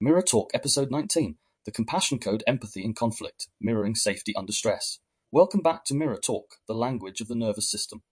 Mirror Talk, Episode 19, The Compassion Code, Empathy in Conflict, Mirroring Safety Under Stress. Welcome back to Mirror Talk, the language of the nervous system,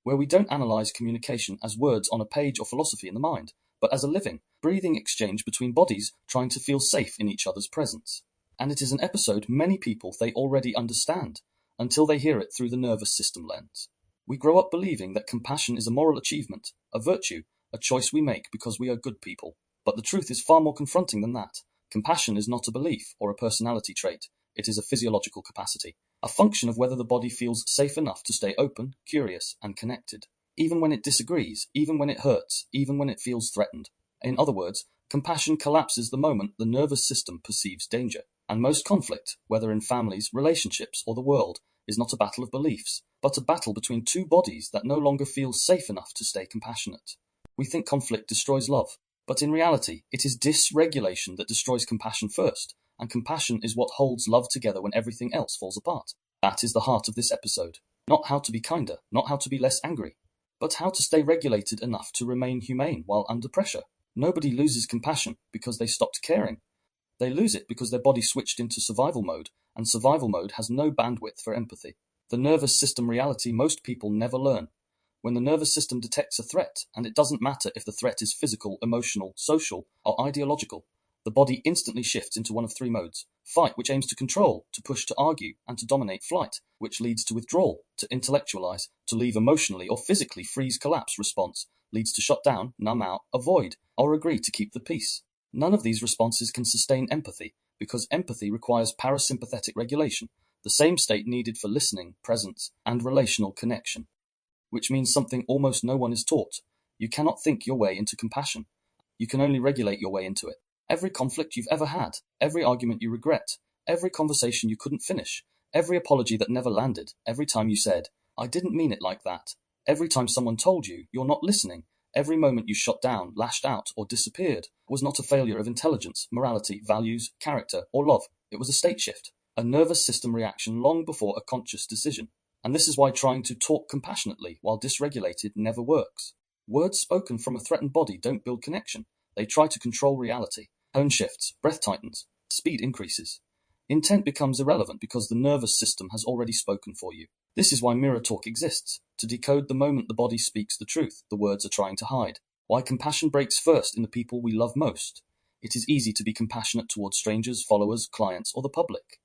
where we don't analyze communication as words on a page or philosophy in the mind, but as a living, breathing exchange between bodies trying to feel safe in each other's presence. And it is an episode many people they already understand, until they hear it through the nervous system lens. We grow up believing that compassion is a moral achievement, a virtue, a choice we make because we are good people. But the truth is far more confronting than that. Compassion is not a belief or a personality trait. It is a physiological capacity, a function of whether the body feels safe enough to stay open, curious, and connected, even when it disagrees, even when it hurts, even when it feels threatened. In other words, compassion collapses the moment the nervous system perceives danger. And most conflict, whether in families, relationships, or the world, is not a battle of beliefs, but a battle between two bodies that no longer feel safe enough to stay compassionate. We think conflict destroys love. But in reality, it is dysregulation that destroys compassion first, and compassion is what holds love together when everything else falls apart. That is the heart of this episode. Not how to be kinder, not how to be less angry, but how to stay regulated enough to remain humane while under pressure. Nobody loses compassion because they stopped caring. They lose it because their body switched into survival mode, and survival mode has no bandwidth for empathy. The nervous system reality most people never learn. When the nervous system detects a threat, and it doesn't matter if the threat is physical, emotional, social, or ideological, the body instantly shifts into one of three modes. Fight, which aims to control, to push, to argue, and to dominate. Flight, which leads to withdrawal, to intellectualize, to leave emotionally or physically. Freeze, collapse. Response leads to shut down, numb out, avoid, or agree to keep the peace. None of these responses can sustain empathy, because empathy requires parasympathetic regulation, the same state needed for listening, presence, and relational connection. Which means something almost no one is taught. You cannot think your way into compassion. You can only regulate your way into it. Every conflict you've ever had, every argument you regret, every conversation you couldn't finish, every apology that never landed, every time you said, "I didn't mean it like that," every time someone told you you're not listening, every moment you shut down, lashed out, or disappeared was not a failure of intelligence, morality, values, character, or love. It was a state shift, a nervous system reaction long before a conscious decision. And this is why trying to talk compassionately while dysregulated never works. Words spoken from a threatened body don't build connection. They try to control reality. Tone shifts, breath tightens, speed increases. Intent becomes irrelevant because the nervous system has already spoken for you. This is why mirror talk exists, to decode the moment the body speaks the truth the words are trying to hide. Why compassion breaks first in the people we love most. It is easy to be compassionate towards strangers, followers, clients, or the public.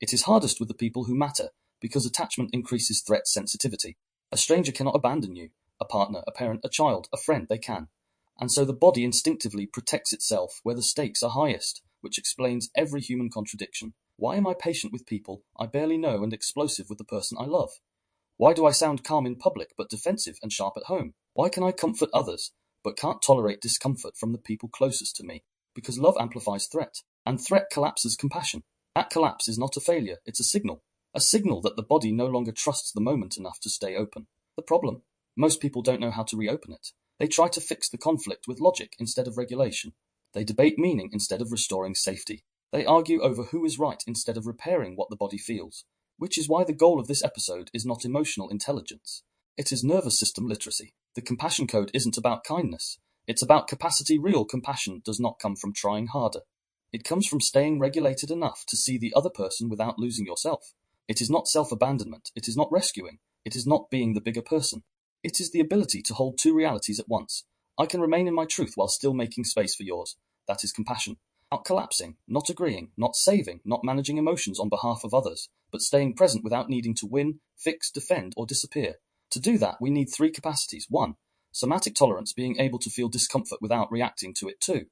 It is hardest with the people who matter, because attachment increases threat sensitivity. A stranger cannot abandon you. A partner, a parent, a child, a friend, they can. And so the body instinctively protects itself where the stakes are highest, which explains every human contradiction. Why am I patient with people I barely know and explosive with the person I love? Why do I sound calm in public but defensive and sharp at home? Why can I comfort others but can't tolerate discomfort from the people closest to me? Because love amplifies threat, and threat collapses compassion. That collapse is not a failure, it's a signal. A signal that the body no longer trusts the moment enough to stay open. The problem? Most people don't know how to reopen it. They try to fix the conflict with logic instead of regulation. They debate meaning instead of restoring safety. They argue over who is right instead of repairing what the body feels. Which is why the goal of this episode is not emotional intelligence. It is nervous system literacy. The compassion code isn't about kindness. It's about capacity. Real compassion does not come from trying harder. It comes from staying regulated enough to see the other person without losing yourself. It is not self-abandonment. It is not rescuing. It is not being the bigger person. It is the ability to hold two realities at once. I can remain in my truth while still making space for yours. That is compassion. Not collapsing, not agreeing, not saving, not managing emotions on behalf of others, but staying present without needing to win, fix, defend, or disappear. To do that, we need three capacities. 1. Somatic tolerance, being able to feel discomfort without reacting to it. 2.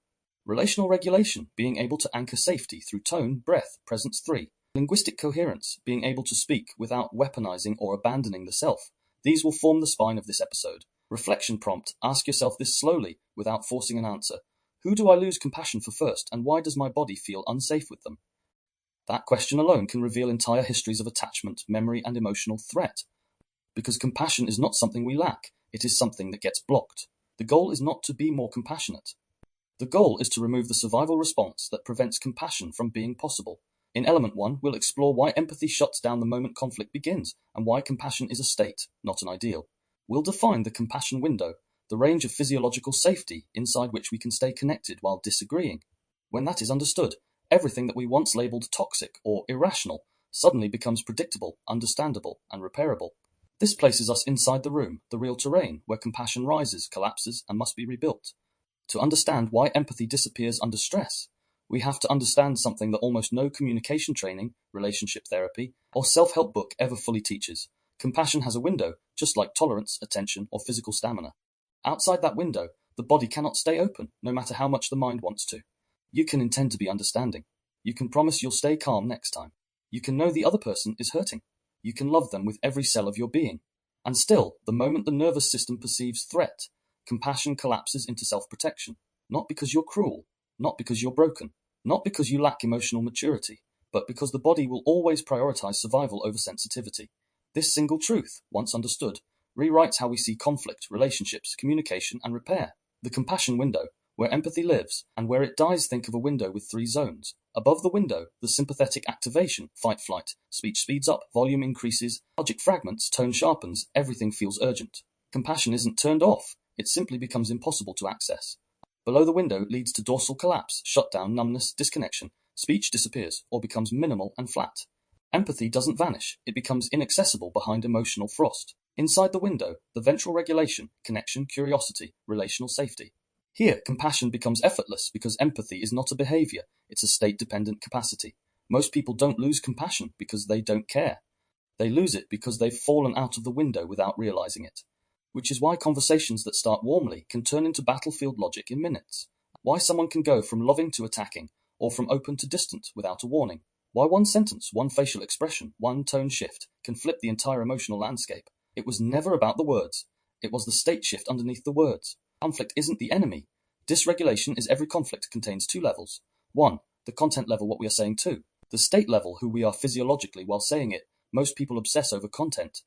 Relational regulation, being able to anchor safety through tone, breath, presence. 3. Linguistic coherence, being able to speak without weaponizing or abandoning the self. These will form the spine of this episode. Reflection prompt, ask yourself this slowly, without forcing an answer. Who do I lose compassion for first, and why does my body feel unsafe with them? That question alone can reveal entire histories of attachment, memory, and emotional threat. Because compassion is not something we lack, it is something that gets blocked. The goal is not to be more compassionate. The goal is to remove the survival response that prevents compassion from being possible. In Element 1, we'll explore why empathy shuts down the moment conflict begins, and why compassion is a state, not an ideal. We'll define the compassion window, the range of physiological safety inside which we can stay connected while disagreeing. When that is understood, everything that we once labeled toxic or irrational suddenly becomes predictable, understandable, and repairable. This places us inside the room, the real terrain, where compassion rises, collapses, and must be rebuilt. To understand why empathy disappears under stress, we have to understand something that almost no communication training, relationship therapy, or self-help book ever fully teaches. Compassion has a window, just like tolerance, attention, or physical stamina. Outside that window, the body cannot stay open, no matter how much the mind wants to. You can intend to be understanding. You can promise you'll stay calm next time. You can know the other person is hurting. You can love them with every cell of your being. And still, the moment the nervous system perceives threat, compassion collapses into self-protection. Not because you're cruel, not because you're broken, not because you lack emotional maturity, but because the body will always prioritize survival over sensitivity. This single truth, once understood, rewrites how we see conflict, relationships, communication, and repair. The compassion window, where empathy lives, and where it dies, think of a window with 3 zones. Above the window, the sympathetic activation, fight-flight, speech speeds up, volume increases, logic fragments, tone sharpens, everything feels urgent. Compassion isn't turned off, it simply becomes impossible to access. Below the window leads to dorsal collapse, shutdown, numbness, disconnection, speech disappears, or becomes minimal and flat. Empathy doesn't vanish, it becomes inaccessible behind emotional frost. Inside the window, the ventral regulation, connection, curiosity, relational safety. Here, compassion becomes effortless because empathy is not a behavior, it's a state-dependent capacity. Most people don't lose compassion because they don't care. They lose it because they've fallen out of the window without realizing it. Which is why conversations that start warmly can turn into battlefield logic in minutes. Why someone can go from loving to attacking, or from open to distant without a warning. Why one sentence, one facial expression, one tone shift can flip the entire emotional landscape. It was never about the words. It was the state shift underneath the words. Conflict isn't the enemy. Dysregulation is every conflict contains 2 levels. 1, the content level, what we are saying. 2, the state level, who we are physiologically while saying it. Most people obsess over content.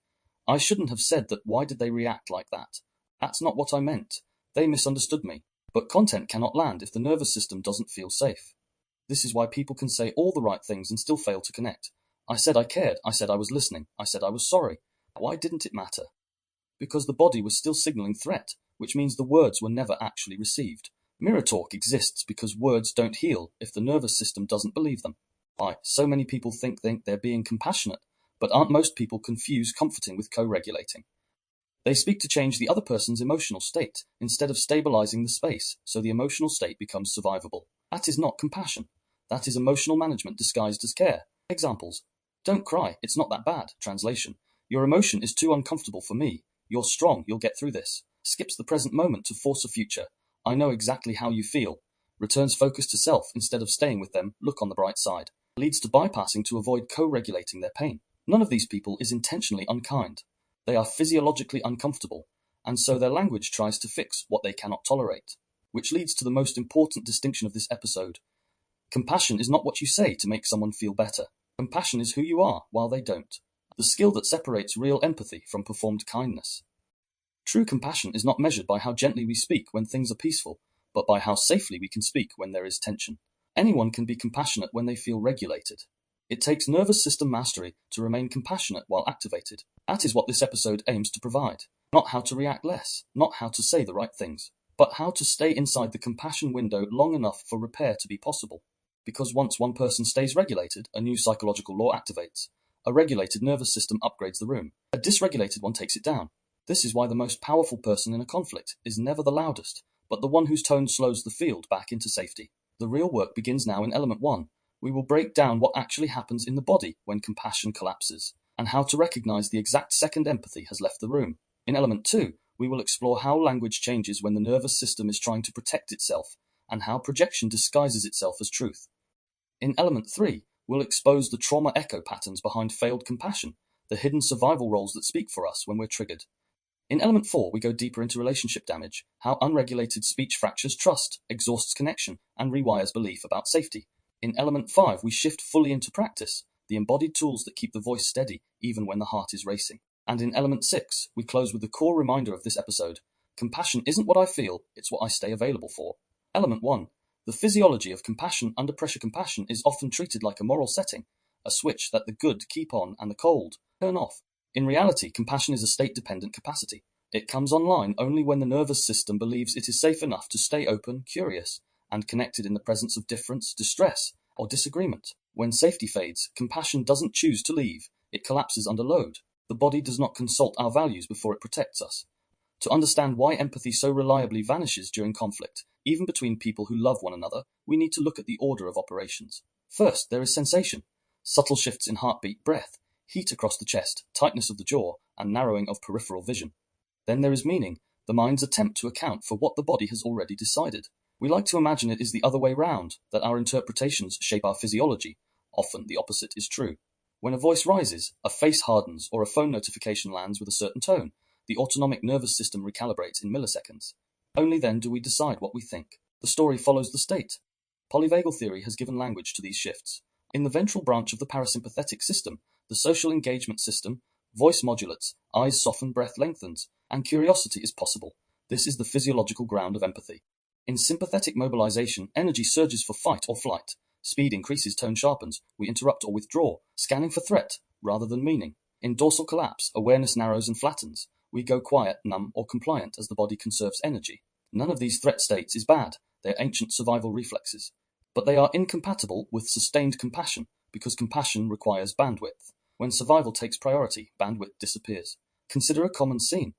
I shouldn't have said that. Why did they react like that? That's not what I meant. They misunderstood me. But content cannot land if the nervous system doesn't feel safe. This is why people can say all the right things and still fail to connect. I said I cared. I said I was listening. I said I was sorry. Why didn't it matter? Because the body was still signaling threat, which means the words were never actually received. Mirror talk exists because words don't heal if the nervous system doesn't believe them. Why, so many people think they're being compassionate, but aren't most people confuse comforting with co-regulating? They speak to change the other person's emotional state instead of stabilizing the space, so the emotional state becomes survivable. That is not compassion. That is emotional management disguised as care. Examples. Don't cry, it's not that bad. Translation. Your emotion is too uncomfortable for me. You're strong, you'll get through this. Skips the present moment to force a future. I know exactly how you feel. Returns focus to self instead of staying with them. Look on the bright side. Leads to bypassing to avoid co-regulating their pain. None of these people is intentionally unkind. They are physiologically uncomfortable, and so their language tries to fix what they cannot tolerate. Which leads to the most important distinction of this episode. Compassion is not what you say to make someone feel better. Compassion is who you are while they don't. The skill that separates real empathy from performed kindness. True compassion is not measured by how gently we speak when things are peaceful, but by how safely we can speak when there is tension. Anyone can be compassionate when they feel regulated. It takes nervous system mastery to remain compassionate while activated. That is what this episode aims to provide. Not how to react less, not how to say the right things, but how to stay inside the compassion window long enough for repair to be possible. Because once one person stays regulated, a new psychological law activates. A regulated nervous system upgrades the room. A dysregulated one takes it down. This is why the most powerful person in a conflict is never the loudest, but the one whose tone slows the field back into safety. The real work begins now in element 1. We will break down what actually happens in the body when compassion collapses, and how to recognize the exact second empathy has left the room. In element 2, we will explore how language changes when the nervous system is trying to protect itself, and how projection disguises itself as truth. In element 3, we'll expose the trauma echo patterns behind failed compassion, the hidden survival roles that speak for us when we're triggered. In element 4, we go deeper into relationship damage, how unregulated speech fractures trust, exhausts connection, and rewires belief about safety. In element 5, we shift fully into practice, the embodied tools that keep the voice steady even when the heart is racing. And in element 6, we close with the core reminder of this episode. Compassion isn't what I feel, it's what I stay available for. Element 1. The physiology of compassion under pressure. Compassion is often treated like a moral setting, a switch that the good keep on and the cold turn off. In reality, compassion is a state-dependent capacity. It comes online only when the nervous system believes it is safe enough to stay open, curious, and connected in the presence of difference, distress, or disagreement. When safety fades, compassion doesn't choose to leave, it collapses under load. The body does not consult our values before it protects us. To understand why empathy so reliably vanishes during conflict, even between people who love one another, we need to look at the order of operations. First, there is sensation. Subtle shifts in heartbeat, breath, heat across the chest, tightness of the jaw, and narrowing of peripheral vision. Then there is meaning, the mind's attempt to account for what the body has already decided. We like to imagine it is the other way round, that our interpretations shape our physiology. Often the opposite is true. When a voice rises, a face hardens, or a phone notification lands with a certain tone, the autonomic nervous system recalibrates in milliseconds. Only then do we decide what we think. The story follows the state. Polyvagal theory has given language to these shifts. In the ventral branch of the parasympathetic system, the social engagement system, voice modulates, eyes soften, breath lengthens, and curiosity is possible. This is the physiological ground of empathy. In sympathetic mobilization, energy surges for fight or flight. Speed increases, tone sharpens, we interrupt or withdraw, scanning for threat rather than meaning. In dorsal collapse, awareness narrows and flattens. We go quiet, numb, or compliant as the body conserves energy. None of these threat states is bad. They are ancient survival reflexes. But they are incompatible with sustained compassion, because compassion requires bandwidth. When survival takes priority, bandwidth disappears. Consider a common scene.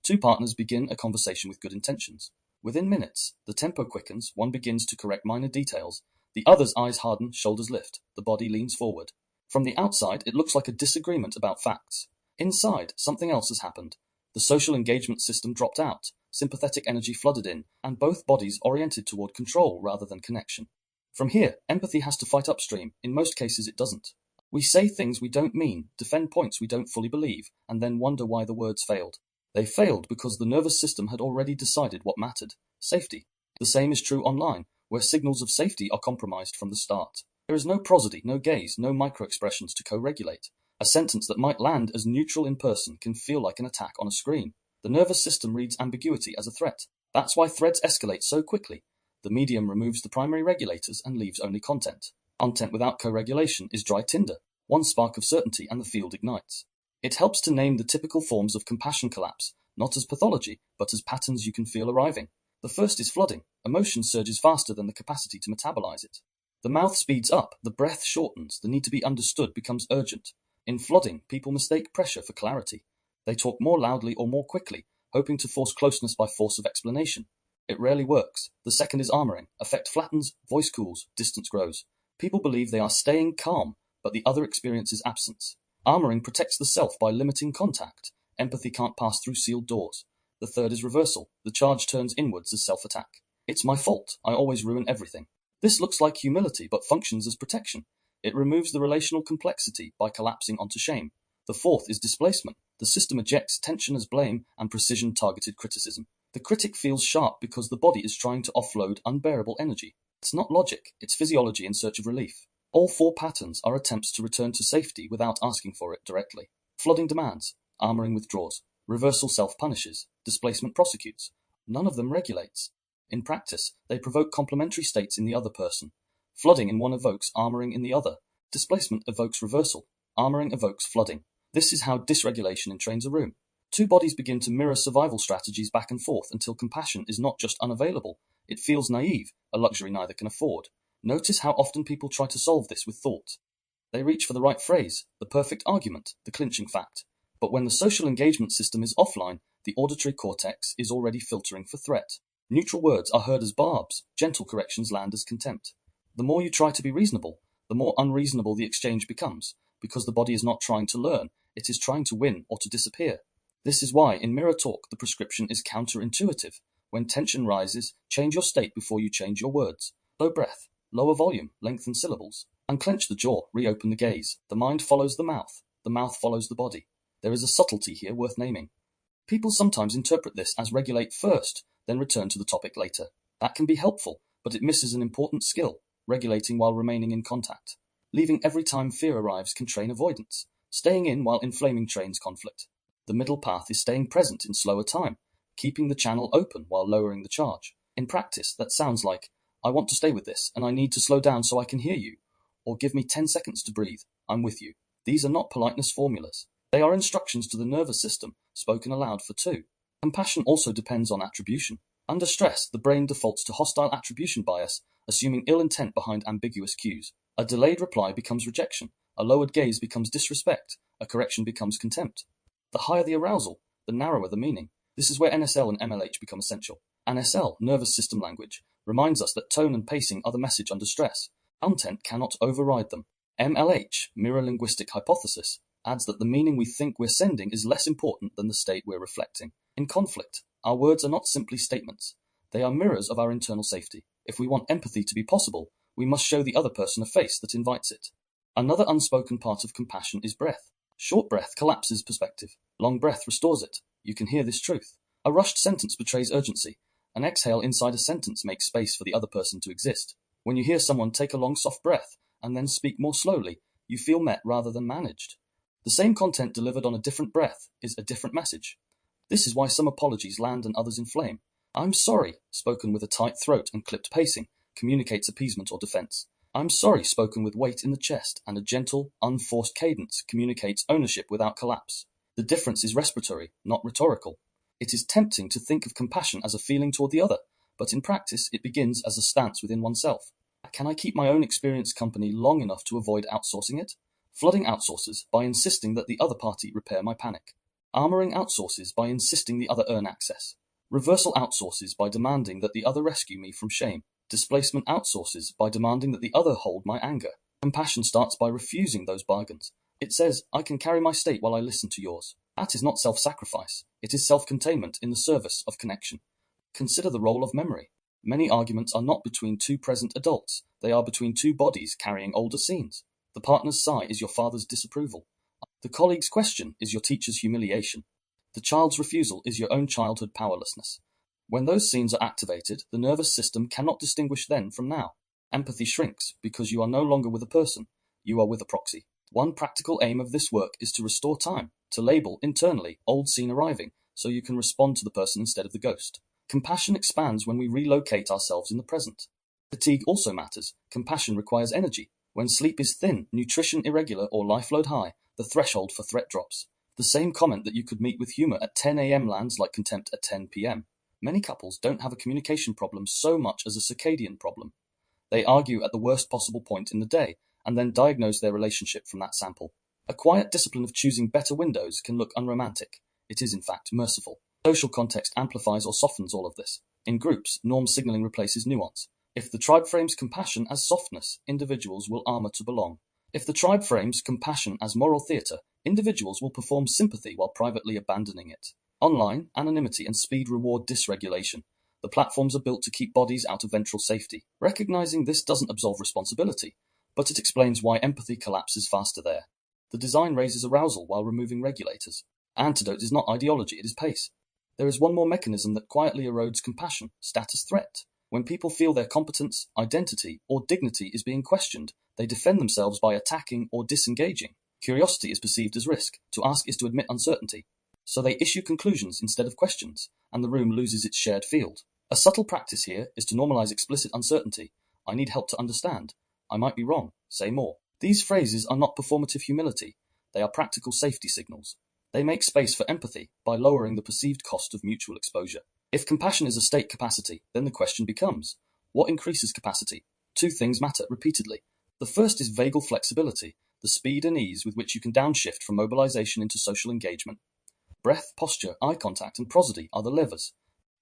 Two partners begin a conversation with good intentions. Within minutes, the tempo quickens, one begins to correct minor details, the other's eyes harden, shoulders lift, the body leans forward. From the outside, it looks like a disagreement about facts. Inside, something else has happened. The social engagement system dropped out, sympathetic energy flooded in, and both bodies oriented toward control rather than connection. From here, empathy has to fight upstream. In most cases, it doesn't. We say things we don't mean, defend points we don't fully believe, and then wonder why the words failed. They failed because the nervous system had already decided what mattered: safety. The same is true online, where signals of safety are compromised from the start. There is no prosody, no gaze, no micro-expressions to co-regulate. A sentence that might land as neutral in person can feel like an attack on a screen. The nervous system reads ambiguity as a threat. That's why threads escalate so quickly. The medium removes the primary regulators and leaves only content. Content without co-regulation is dry tinder. One spark of certainty and the field ignites. It helps to name the typical forms of compassion collapse, not as pathology, but as patterns you can feel arriving. The first is flooding. Emotion surges faster than the capacity to metabolize it. The mouth speeds up, the breath shortens, the need to be understood becomes urgent. In flooding, people mistake pressure for clarity. They talk more loudly or more quickly, hoping to force closeness by force of explanation. It rarely works. The second is armoring. Affect flattens, voice cools, distance grows. People believe they are staying calm, but the other experiences absence. Armoring protects the self by limiting contact. Empathy can't pass through sealed doors. The third is reversal. The charge turns inwards as self-attack. It's my fault. I always ruin everything. This looks like humility, but functions as protection. It removes the relational complexity by collapsing onto shame. The fourth is displacement. The system ejects tension as blame and precision-targeted criticism. The critic feels sharp because the body is trying to offload unbearable energy. It's not logic, it's physiology in search of relief. All four patterns are attempts to return to safety without asking for it directly. Flooding demands, armoring withdraws, reversal self-punishes, displacement prosecutes. None of them regulates. In practice, they provoke complementary states in the other person. Flooding in one evokes armoring in the other. Displacement evokes reversal. Armoring evokes flooding. This is how dysregulation entrains a room. Two bodies begin to mirror survival strategies back and forth until compassion is not just unavailable. It feels naive, a luxury neither can afford. Notice how often people try to solve this with thought. They reach for the right phrase, the perfect argument, the clinching fact. But when the social engagement system is offline, the auditory cortex is already filtering for threat. Neutral words are heard as barbs, gentle corrections land as contempt. The more you try to be reasonable, the more unreasonable the exchange becomes, because the body is not trying to learn, it is trying to win or to disappear. This is why in mirror talk the prescription is counterintuitive. When tension rises, change your state before you change your words. Low breath, lower volume, lengthen syllables. Unclench the jaw, reopen the gaze. The mind follows the mouth follows the body. There is a subtlety here worth naming. People sometimes interpret this as regulate first, then return to the topic later. That can be helpful, but it misses an important skill: regulating while remaining in contact. Leaving every time fear arrives can train avoidance. Staying in while inflaming trains conflict. The middle path is staying present in slower time, keeping the channel open while lowering the charge. In practice, that sounds like, I want to stay with this, and I need to slow down so I can hear you. Or give me 10 seconds to breathe, I'm with you. These are not politeness formulas. They are instructions to the nervous system, spoken aloud for two. Compassion also depends on attribution. Under stress, the brain defaults to hostile attribution bias, assuming ill intent behind ambiguous cues. A delayed reply becomes rejection. A lowered gaze becomes disrespect. A correction becomes contempt. The higher the arousal, the narrower the meaning. This is where NSL and MLH become essential. NSL, nervous system language, reminds us that tone and pacing are the message under stress. Content cannot override them. MLH, mirror linguistic hypothesis, adds that the meaning we think we're sending is less important than the state we're reflecting. In conflict, our words are not simply statements. They are mirrors of our internal safety. If we want empathy to be possible, we must show the other person a face that invites it. Another unspoken part of compassion is breath. Short breath collapses perspective. Long breath restores it. You can hear this truth. A rushed sentence betrays urgency. An exhale inside a sentence makes space for the other person to exist. When you hear someone take a long soft breath and then speak more slowly, you feel met rather than managed. The same content delivered on a different breath is a different message. This is why some apologies land and others inflame. I'm sorry, spoken with a tight throat and clipped pacing, communicates appeasement or defense. I'm sorry, spoken with weight in the chest and a gentle, unforced cadence, communicates ownership without collapse. The difference is respiratory, not rhetorical. It is tempting to think of compassion as a feeling toward the other, but in practice it begins as a stance within oneself. Can I keep my own experience company long enough to avoid outsourcing it? Flooding outsources by insisting that the other party repair my panic. Armoring outsources by insisting the other earn access. Reversal outsources by demanding that the other rescue me from shame. Displacement outsources by demanding that the other hold my anger. Compassion starts by refusing those bargains. It says, I can carry my state while I listen to yours. That is not self-sacrifice. It is self-containment in the service of connection. Consider the role of memory. Many arguments are not between two present adults. They are between two bodies carrying older scenes. The partner's sigh is your father's disapproval. The colleague's question is your teacher's humiliation. The child's refusal is your own childhood powerlessness. When those scenes are activated, the nervous system cannot distinguish then from now. Empathy shrinks because you are no longer with a person. You are with a proxy. One practical aim of this work is to restore time, to label internally old scene arriving, so you can respond to the person instead of the ghost. Compassion expands when we relocate ourselves in the present. Fatigue also matters. Compassion requires energy. When sleep is thin, nutrition irregular, or life load high, the threshold for threat drops. The same comment that you could meet with humor at 10 a.m. lands like contempt at 10 p.m. Many couples don't have a communication problem so much as a circadian problem. They argue at the worst possible point in the day, and then diagnose their relationship from that sample. A quiet discipline of choosing better windows can look unromantic. It is in fact merciful. Social context amplifies or softens all of this. In groups, norm signaling replaces nuance. If the tribe frames compassion as softness, individuals will armor to belong. If the tribe frames compassion as moral theatre, individuals will perform sympathy while privately abandoning it. Online, anonymity and speed reward dysregulation. The platforms are built to keep bodies out of ventral safety. Recognizing this doesn't absolve responsibility, but it explains why empathy collapses faster there. The design raises arousal while removing regulators. Antidote is not ideology, it is pace. There is one more mechanism that quietly erodes compassion: status threat. When people feel their competence, identity, or dignity is being questioned, they defend themselves by attacking or disengaging. Curiosity is perceived as risk. To ask is to admit uncertainty. So they issue conclusions instead of questions, and the room loses its shared field. A subtle practice here is to normalize explicit uncertainty. I need help to understand. I might be wrong. Say more. These phrases are not performative humility. They are practical safety signals. They make space for empathy by lowering the perceived cost of mutual exposure. If compassion is a state capacity, then the question becomes, what increases capacity? Two things matter repeatedly. The first is vagal flexibility, the speed and ease with which you can downshift from mobilization into social engagement. Breath, posture, eye contact, and prosody are the levers.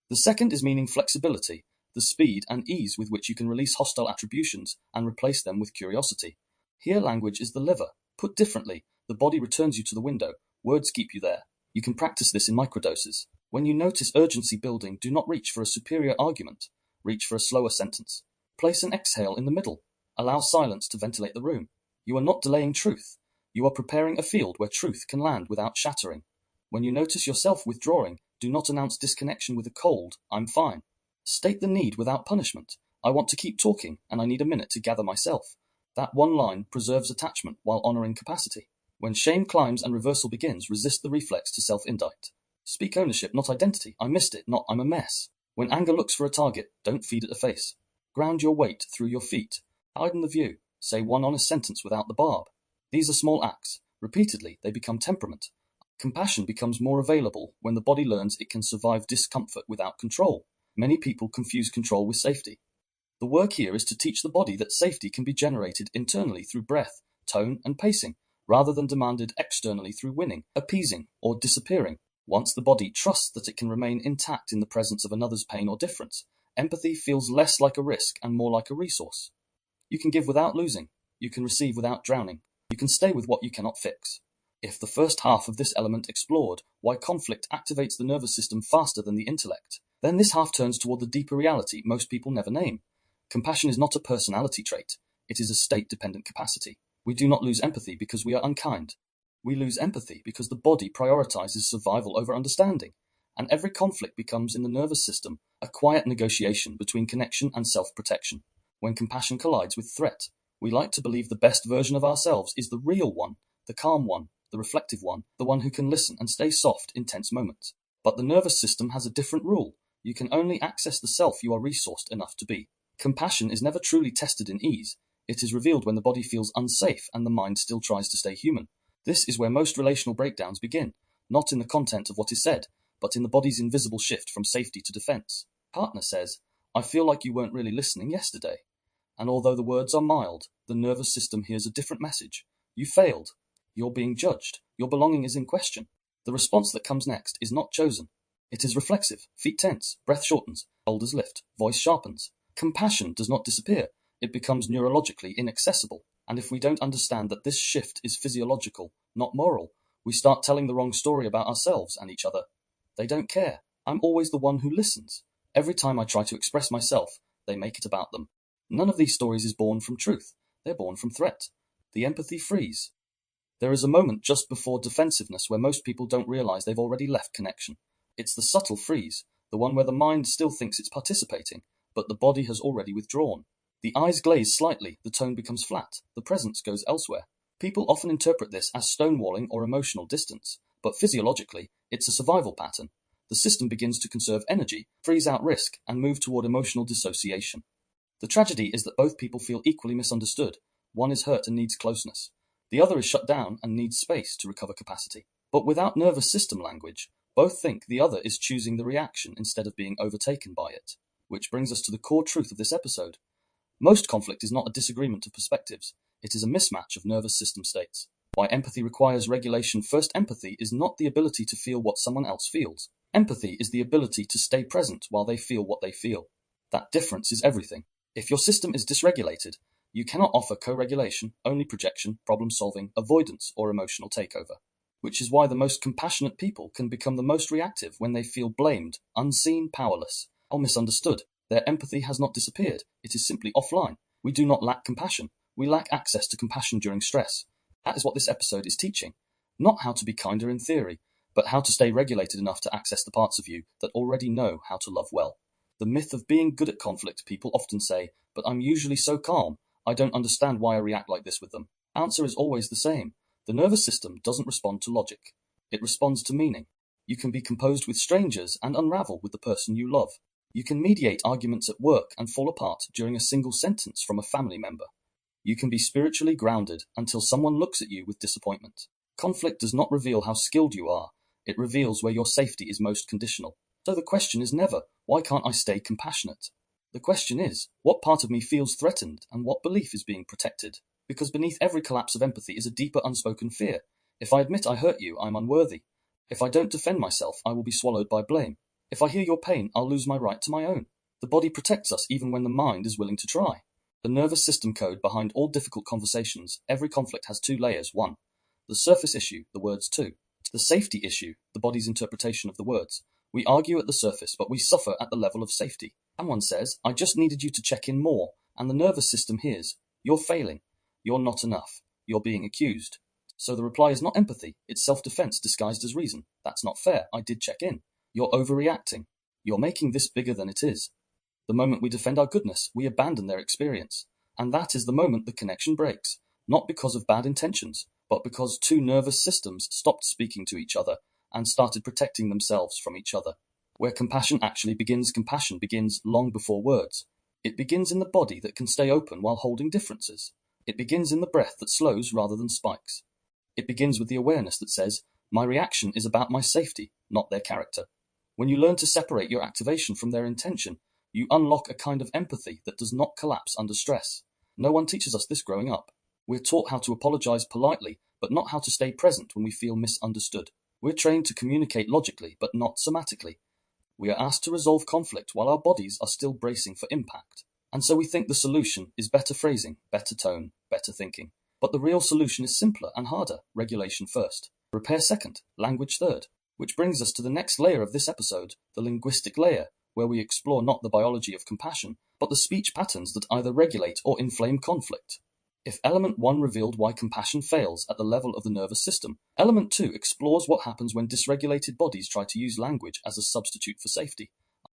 The second is meaning flexibility, the speed and ease with which you can release hostile attributions and replace them with curiosity. Here language is the lever. Put differently, the body returns you to the window. Words keep you there. You can practice this in microdoses. When you notice urgency building, do not reach for a superior argument. Reach for a slower sentence. Place an exhale in the middle. Allow silence to ventilate the room. You are not delaying truth. You are preparing a field where truth can land without shattering. When you notice yourself withdrawing, do not announce disconnection with a cold, I'm fine. State the need without punishment. I want to keep talking, and I need a minute to gather myself. That one line preserves attachment while honoring capacity. When shame climbs and reversal begins, resist the reflex to self-indict. Speak ownership, not identity. I missed it, not I'm a mess. When anger looks for a target, don't feed it a face. Ground your weight through your feet. Widen the view. Say one honest sentence without the barb. These are small acts. Repeatedly, they become temperament. Compassion becomes more available when the body learns it can survive discomfort without control. Many people confuse control with safety. The work here is to teach the body that safety can be generated internally through breath, tone, and pacing, rather than demanded externally through winning, appeasing, or disappearing. Once the body trusts that it can remain intact in the presence of another's pain or difference, empathy feels less like a risk and more like a resource. You can give without losing. You can receive without drowning. You can stay with what you cannot fix. If the first half of this element explored why conflict activates the nervous system faster than the intellect, then this half turns toward the deeper reality most people never name. Compassion is not a personality trait. It is a state-dependent capacity. We do not lose empathy because we are unkind. We lose empathy because the body prioritizes survival over understanding, and every conflict becomes, in the nervous system, a quiet negotiation between connection and self-protection. When compassion collides with threat, we like to believe the best version of ourselves is the real one, the calm one, the reflective one, the one who can listen and stay soft in tense moments. But the nervous system has a different rule. You can only access the self you are resourced enough to be. Compassion is never truly tested in ease. It is revealed when the body feels unsafe and the mind still tries to stay human. This is where most relational breakdowns begin, not in the content of what is said, but in the body's invisible shift from safety to defense. Partner says, "I feel like you weren't really listening yesterday." And although the words are mild, the nervous system hears a different message. You failed. You're being judged. Your belonging is in question. The response that comes next is not chosen. It is reflexive. Feet tense, breath shortens, shoulders lift, voice sharpens. Compassion does not disappear. It becomes neurologically inaccessible. And if we don't understand that this shift is physiological, not moral, we start telling the wrong story about ourselves and each other. They don't care. I'm always the one who listens. Every time I try to express myself, they make it about them. None of these stories is born from truth. They're born from threat. The empathy freeze. There is a moment just before defensiveness where most people don't realize they've already left connection. It's the subtle freeze, the one where the mind still thinks it's participating, but the body has already withdrawn. The eyes glaze slightly, the tone becomes flat, the presence goes elsewhere. People often interpret this as stonewalling or emotional distance, but physiologically, it's a survival pattern. The system begins to conserve energy, freeze out risk, and move toward emotional dissociation. The tragedy is that both people feel equally misunderstood. One is hurt and needs closeness. The other is shut down and needs space to recover capacity. But without nervous system language, both think the other is choosing the reaction instead of being overtaken by it. Which brings us to the core truth of this episode. Most conflict is not a disagreement of perspectives. It is a mismatch of nervous system states. Why empathy requires regulation. First, empathy is not the ability to feel what someone else feels. Empathy is the ability to stay present while they feel what they feel. That difference is everything. If your system is dysregulated, you cannot offer co-regulation, only projection, problem-solving, avoidance, or emotional takeover. Which is why the most compassionate people can become the most reactive when they feel blamed, unseen, powerless, or misunderstood. Their empathy has not disappeared. It is simply offline. We do not lack compassion. We lack access to compassion during stress. That is what this episode is teaching. Not how to be kinder in theory, but how to stay regulated enough to access the parts of you that already know how to love well. The myth of being good at conflict. People often say, "But I'm usually so calm. I don't understand why I react like this with them." Answer is always the same. The nervous system doesn't respond to logic. It responds to meaning. You can be composed with strangers and unravel with the person you love. You can mediate arguments at work and fall apart during a single sentence from a family member. You can be spiritually grounded until someone looks at you with disappointment. Conflict does not reveal how skilled you are. It reveals where your safety is most conditional. So the question is never, why can't I stay compassionate? The question is, what part of me feels threatened and what belief is being protected? Because beneath every collapse of empathy is a deeper unspoken fear. If I admit I hurt you, I'm unworthy. If I don't defend myself, I will be swallowed by blame. If I hear your pain, I'll lose my right to my own. The body protects us even when the mind is willing to try. The nervous system code behind all difficult conversations. Every conflict has two layers. 1. The surface issue, the words. 2. The safety issue, the body's interpretation of the words. We argue at the surface, but we suffer at the level of safety. Someone says, "I just needed you to check in more," and the nervous system hears, "You're failing. You're not enough. You're being accused." So the reply is not empathy, it's self-defense disguised as reason. "That's not fair. I did check in. You're overreacting. You're making this bigger than it is." The moment we defend our goodness, we abandon their experience. And that is the moment the connection breaks, not because of bad intentions, but because two nervous systems stopped speaking to each other and started protecting themselves from each other. Where compassion actually begins, compassion begins long before words. It begins in the body that can stay open while holding differences. It begins in the breath that slows rather than spikes. It begins with the awareness that says, "My reaction is about my safety, not their character." When you learn to separate your activation from their intention, you unlock a kind of empathy that does not collapse under stress. No one teaches us this growing up. We're taught how to apologize politely, but not how to stay present when we feel misunderstood. We're trained to communicate logically, but not somatically. We are asked to resolve conflict while our bodies are still bracing for impact. And so we think the solution is better phrasing, better tone, better thinking. But the real solution is simpler and harder: regulation first, repair second, language third. Which brings us to the next layer of this episode, the linguistic layer, where we explore not the biology of compassion, but the speech patterns that either regulate or inflame conflict. If element 1 revealed why compassion fails at the level of the nervous system, element 2 explores what happens when dysregulated bodies try to use language as a substitute for safety.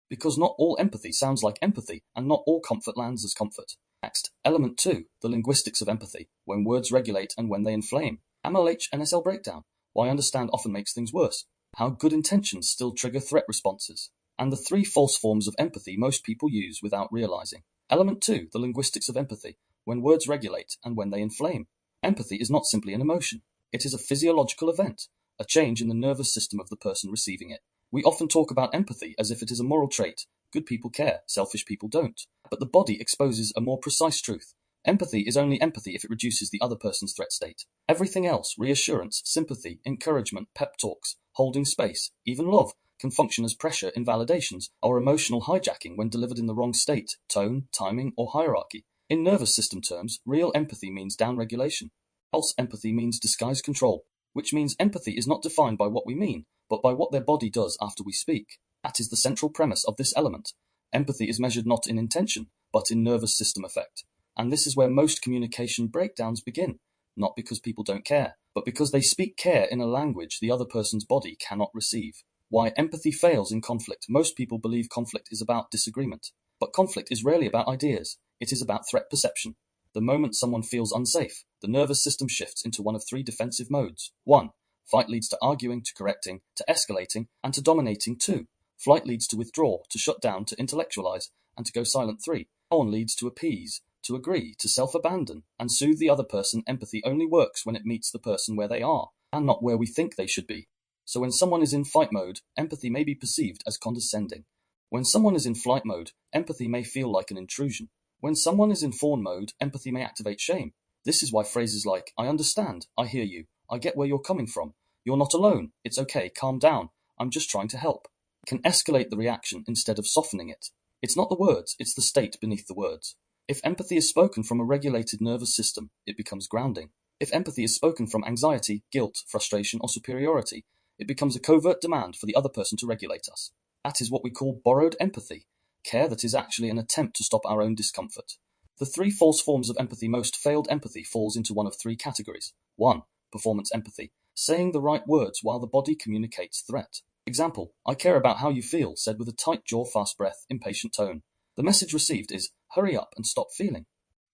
Because not all empathy sounds like empathy, and not all comfort lands as comfort. Next, element 2, the linguistics of empathy, when words regulate and when they inflame. MLH-NSL breakdown, why understand often makes things worse. How good intentions still trigger threat responses. And the 3 false forms of empathy most people use without realizing. Element 2, the linguistics of empathy, when words regulate and when they inflame. Empathy is not simply an emotion. It is a physiological event, a change in the nervous system of the person receiving it. We often talk about empathy as if it is a moral trait. Good people care, selfish people don't. But the body exposes a more precise truth. Empathy is only empathy if it reduces the other person's threat state. Everything else, reassurance, sympathy, encouragement, pep talks, holding space, even love, can function as pressure invalidations or emotional hijacking when delivered in the wrong state, tone, timing, or hierarchy. In nervous system terms, real empathy means downregulation. False empathy means disguised control, which means empathy is not defined by what we mean, but by what their body does after we speak. That is the central premise of this element. Empathy is measured not in intention, but in nervous system effect. And this is where most communication breakdowns begin, not because people don't care, but because they speak care in a language the other person's body cannot receive. Why empathy fails in conflict. Most people believe conflict is about disagreement. But conflict is rarely about ideas. It is about threat perception. The moment someone feels unsafe, the nervous system shifts into one of 3 defensive modes. 1. Fight leads to arguing, to correcting, to escalating, and to dominating. 2. Flight leads to withdraw, to shut down, to intellectualize, and to go silent. 3. Fawn leads to appease, to agree, to self-abandon, and soothe the other person. Empathy only works when it meets the person where they are, and not where we think they should be. So when someone is in fight mode, empathy may be perceived as condescending. When someone is in flight mode, empathy may feel like an intrusion. When someone is in fawn mode, empathy may activate shame. This is why phrases like, I understand, I hear you, I get where you're coming from, you're not alone, it's okay, calm down, I'm just trying to help, can escalate the reaction instead of softening it. It's not the words, it's the state beneath the words. If empathy is spoken from a regulated nervous system, it becomes grounding. If empathy is spoken from anxiety, guilt, frustration, or superiority, it becomes a covert demand for the other person to regulate us. That is what we call borrowed empathy, care that is actually an attempt to stop our own discomfort. The 3 false forms of empathy. Most failed empathy falls into one of 3 categories. 1. Performance empathy, saying the right words while the body communicates threat. Example, I care about how you feel, said with a tight jaw, fast breath, impatient tone. The message received is, hurry up and stop feeling.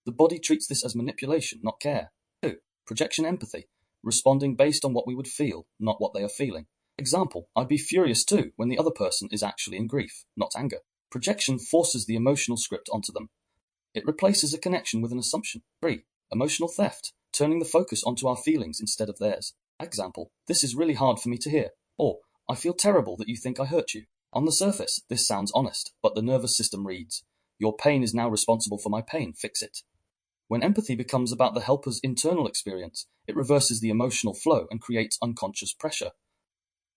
The body treats this as manipulation, not care. 2. Projection empathy, responding based on what we would feel, not what they are feeling. Example, I'd be furious too when the other person is actually in grief, not anger. Projection forces the emotional script onto them. It replaces a connection with an assumption. 3. Emotional theft, turning the focus onto our feelings instead of theirs. Example, this is really hard for me to hear. Or, I feel terrible that you think I hurt you. On the surface, this sounds honest, but the nervous system reads, your pain is now responsible for my pain, fix it. When empathy becomes about the helper's internal experience, it reverses the emotional flow and creates unconscious pressure.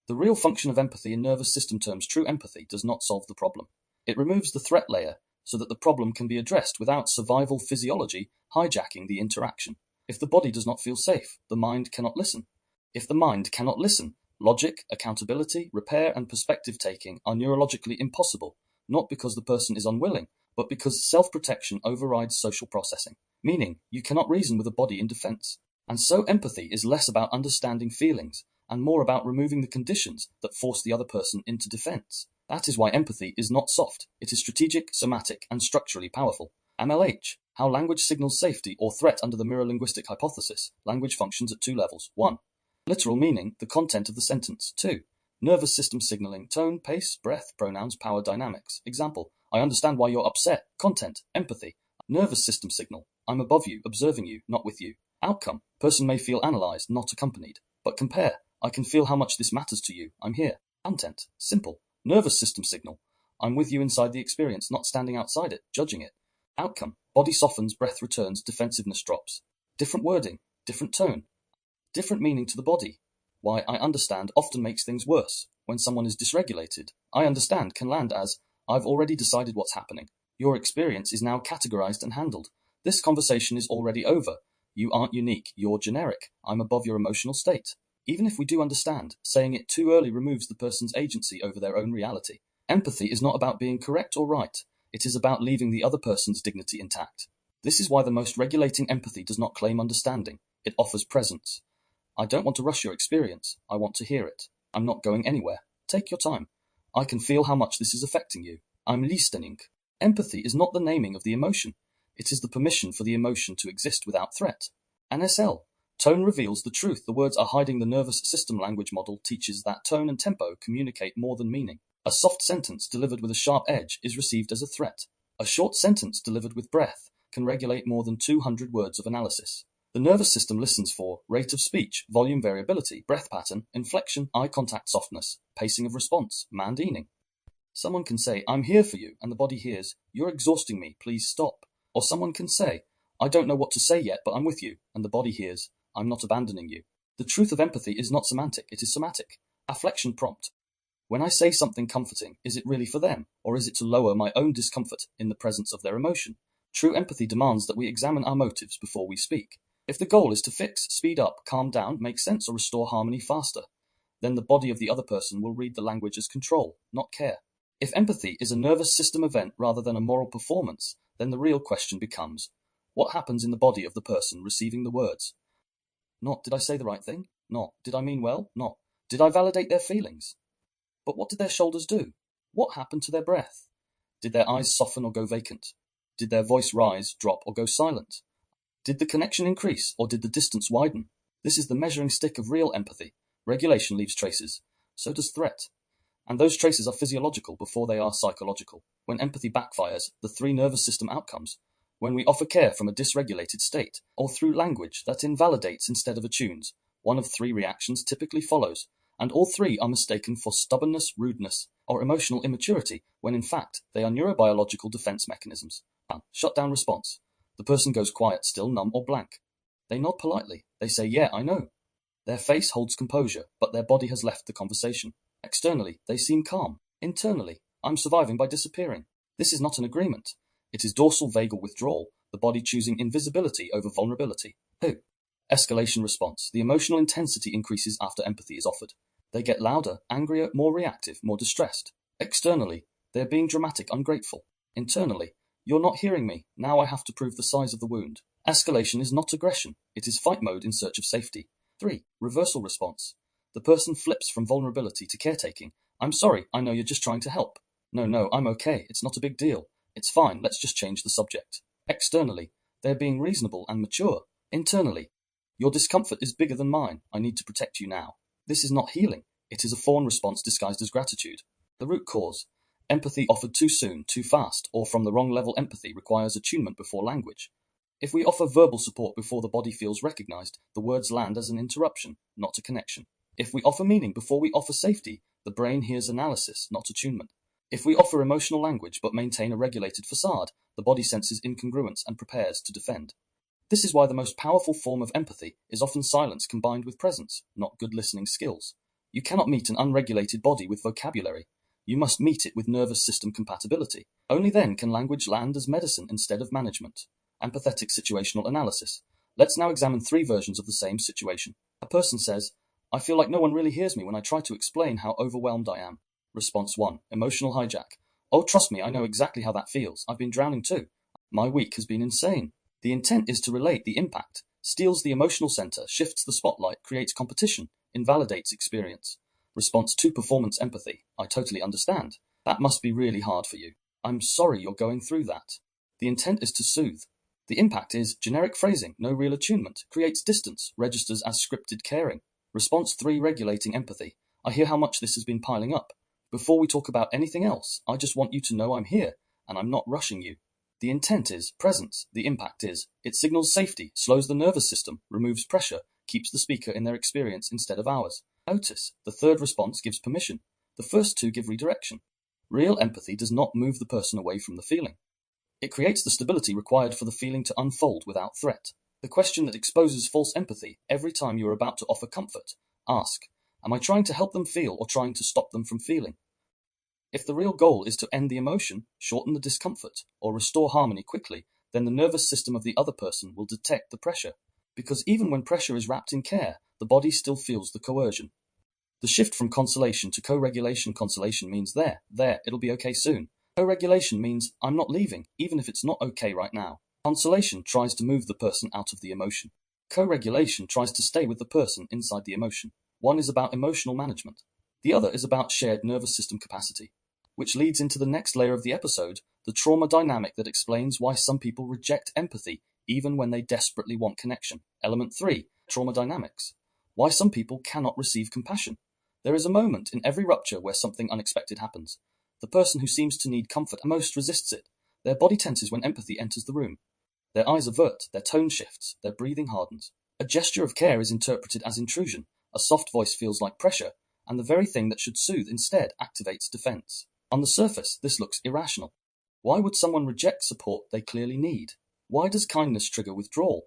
The real function of empathy in nervous system terms, true empathy, does not solve the problem. It removes the threat layer so that the problem can be addressed without survival physiology hijacking the interaction. If the body does not feel safe, the mind cannot listen. If the mind cannot listen, logic, accountability, repair, and perspective taking are neurologically impossible, not because the person is unwilling, but because self-protection overrides social processing, meaning you cannot reason with a body in defense. And so empathy is less about understanding feelings and more about removing the conditions that force the other person into defense. That is why empathy is not soft. It is strategic, somatic, and structurally powerful. MLH, how language signals safety or threat under the mirror linguistic hypothesis. Language functions at 2 levels. 1. Literal meaning, the content of the sentence. 2. Nervous system signaling, tone, pace, breath, pronouns, power dynamics. Example, I understand why you're upset. Content, empathy. Nervous system signal, I'm above you, observing you, not with you. Outcome, person may feel analyzed, not accompanied. But compare, I can feel how much this matters to you, I'm here. Content, simple, Nervous system signal. I'm with you inside the experience, not standing outside it, judging it. Outcome. Body softens, breath returns, defensiveness drops. Different wording, different tone, different meaning to the body. Why I understand often makes things worse. When someone is dysregulated, I understand can land as, I've already decided what's happening. Your experience is now categorized and handled. This conversation is already over. You aren't unique, you're generic. I'm above your emotional state. Even if we do understand, saying it too early removes the person's agency over their own reality. Empathy is not about being correct or right. It is about leaving the other person's dignity intact. This is why the most regulating empathy does not claim understanding. It offers presence. I don't want to rush your experience. I want to hear it. I'm not going anywhere. Take your time. I can feel how much this is affecting you. I'm listening. Empathy is not the naming of the emotion. It is the permission for the emotion to exist without threat. An SL. Tone reveals the truth. The words are hiding. The nervous system language model teaches that tone and tempo communicate more than meaning. A soft sentence delivered with a sharp edge is received as a threat. A short sentence delivered with breath can regulate more than 200 words of analysis. The nervous system listens for rate of speech, volume variability, breath pattern, inflection, eye contact softness, pacing of response, meaning. Someone can say, I'm here for you, and the body hears, you're exhausting me, please stop. Or someone can say, I don't know what to say yet, but I'm with you, and the body hears, I'm not abandoning you. The truth of empathy is not semantic, it is somatic. Afflection prompt. When I say something comforting, is it really for them, or is it to lower my own discomfort in the presence of their emotion? True empathy demands that we examine our motives before we speak. If the goal is to fix, speed up, calm down, make sense, or restore harmony faster, then the body of the other person will read the language as control, not care. If empathy is a nervous system event rather than a moral performance, then the real question becomes, what happens in the body of the person receiving the words? Not, did I say the right thing? Not, did I mean well? Not, did I validate their feelings? But what did their shoulders do? What happened to their breath? Did their eyes soften or go vacant? Did their voice rise, drop, or go silent? Did the connection increase, or did the distance widen? This is the measuring stick of real empathy. Regulation leaves traces. So does threat. And those traces are physiological before they are psychological. When empathy backfires, the three nervous system outcomes, when we offer care from a dysregulated state, or through language that invalidates instead of attunes, one of three reactions typically follows, and all three are mistaken for stubbornness, rudeness, or emotional immaturity, when in fact they are neurobiological defense mechanisms. Shutdown response. The person goes quiet, still, numb, or blank. They nod politely. They say, yeah, I know. Their face holds composure, but their body has left the conversation. Externally, they seem calm. Internally, I'm surviving by disappearing. This is not an agreement. It is dorsal vagal withdrawal, the body choosing invisibility over vulnerability. 2. Escalation response. The emotional intensity increases after empathy is offered. They get louder, angrier, more reactive, more distressed. Externally, they're being dramatic, ungrateful. Internally, you're not hearing me. Now I have to prove the size of the wound. Escalation is not aggression. It is fight mode in search of safety. 3. Reversal response. The person flips from vulnerability to caretaking. I'm sorry, I know you're just trying to help. No, I'm okay. It's not a big deal. It's fine, let's just change the subject. Externally, they're being reasonable and mature. Internally, your discomfort is bigger than mine. I need to protect you now. This is not healing. It is a fawn response disguised as gratitude. The root cause. Empathy offered too soon, too fast, or from the wrong level. Empathy requires attunement before language. If we offer verbal support before the body feels recognized, the words land as an interruption, not a connection. If we offer meaning before we offer safety, the brain hears analysis, not attunement. If we offer emotional language but maintain a regulated facade, the body senses incongruence and prepares to defend. This is why the most powerful form of empathy is often silence combined with presence, not good listening skills. You cannot meet an unregulated body with vocabulary. You must meet it with nervous system compatibility. Only then can language land as medicine instead of management. Empathetic situational analysis. Let's now examine three versions of the same situation. A person says, I feel like no one really hears me when I try to explain how overwhelmed I am. Response 1. Emotional hijack. Oh, trust me, I know exactly how that feels. I've been drowning too. My week has been insane. The intent is to relate the impact, steals the emotional center, shifts the spotlight, creates competition, invalidates experience. Response 2. Performance empathy. I totally understand. That must be really hard for you. I'm sorry you're going through that. The intent is to soothe. The impact is generic phrasing, no real attunement, creates distance, registers as scripted caring. Response 3. Regulating empathy. I hear how much this has been piling up. Before we talk about anything else, I just want you to know I'm here, and I'm not rushing you. The intent is presence. The impact is, it signals safety, slows the nervous system, removes pressure, keeps the speaker in their experience instead of ours. Notice, the third response gives permission. The first two give redirection. Real empathy does not move the person away from the feeling. It creates the stability required for the feeling to unfold without threat. The question that exposes false empathy every time you are about to offer comfort. Ask, am I trying to help them feel or trying to stop them from feeling? If the real goal is to end the emotion, shorten the discomfort, or restore harmony quickly, then the nervous system of the other person will detect the pressure. Because even when pressure is wrapped in care, the body still feels the coercion. The shift from consolation to co-regulation. Consolation means there, it'll be okay soon. Co-regulation means I'm not leaving, even if it's not okay right now. Consolation tries to move the person out of the emotion. Co-regulation tries to stay with the person inside the emotion. One is about emotional management. The other is about shared nervous system capacity, which leads into the next layer of the episode, the trauma dynamic that explains why some people reject empathy even when they desperately want connection. Element 3, trauma dynamics. Why some people cannot receive compassion. There is a moment in every rupture where something unexpected happens. The person who seems to need comfort most resists it. Their body tenses when empathy enters the room. Their eyes avert, their tone shifts, their breathing hardens. A gesture of care is interpreted as intrusion. A soft voice feels like pressure, and the very thing that should soothe instead activates defense. On the surface, this looks irrational. Why would someone reject support they clearly need? Why does kindness trigger withdrawal?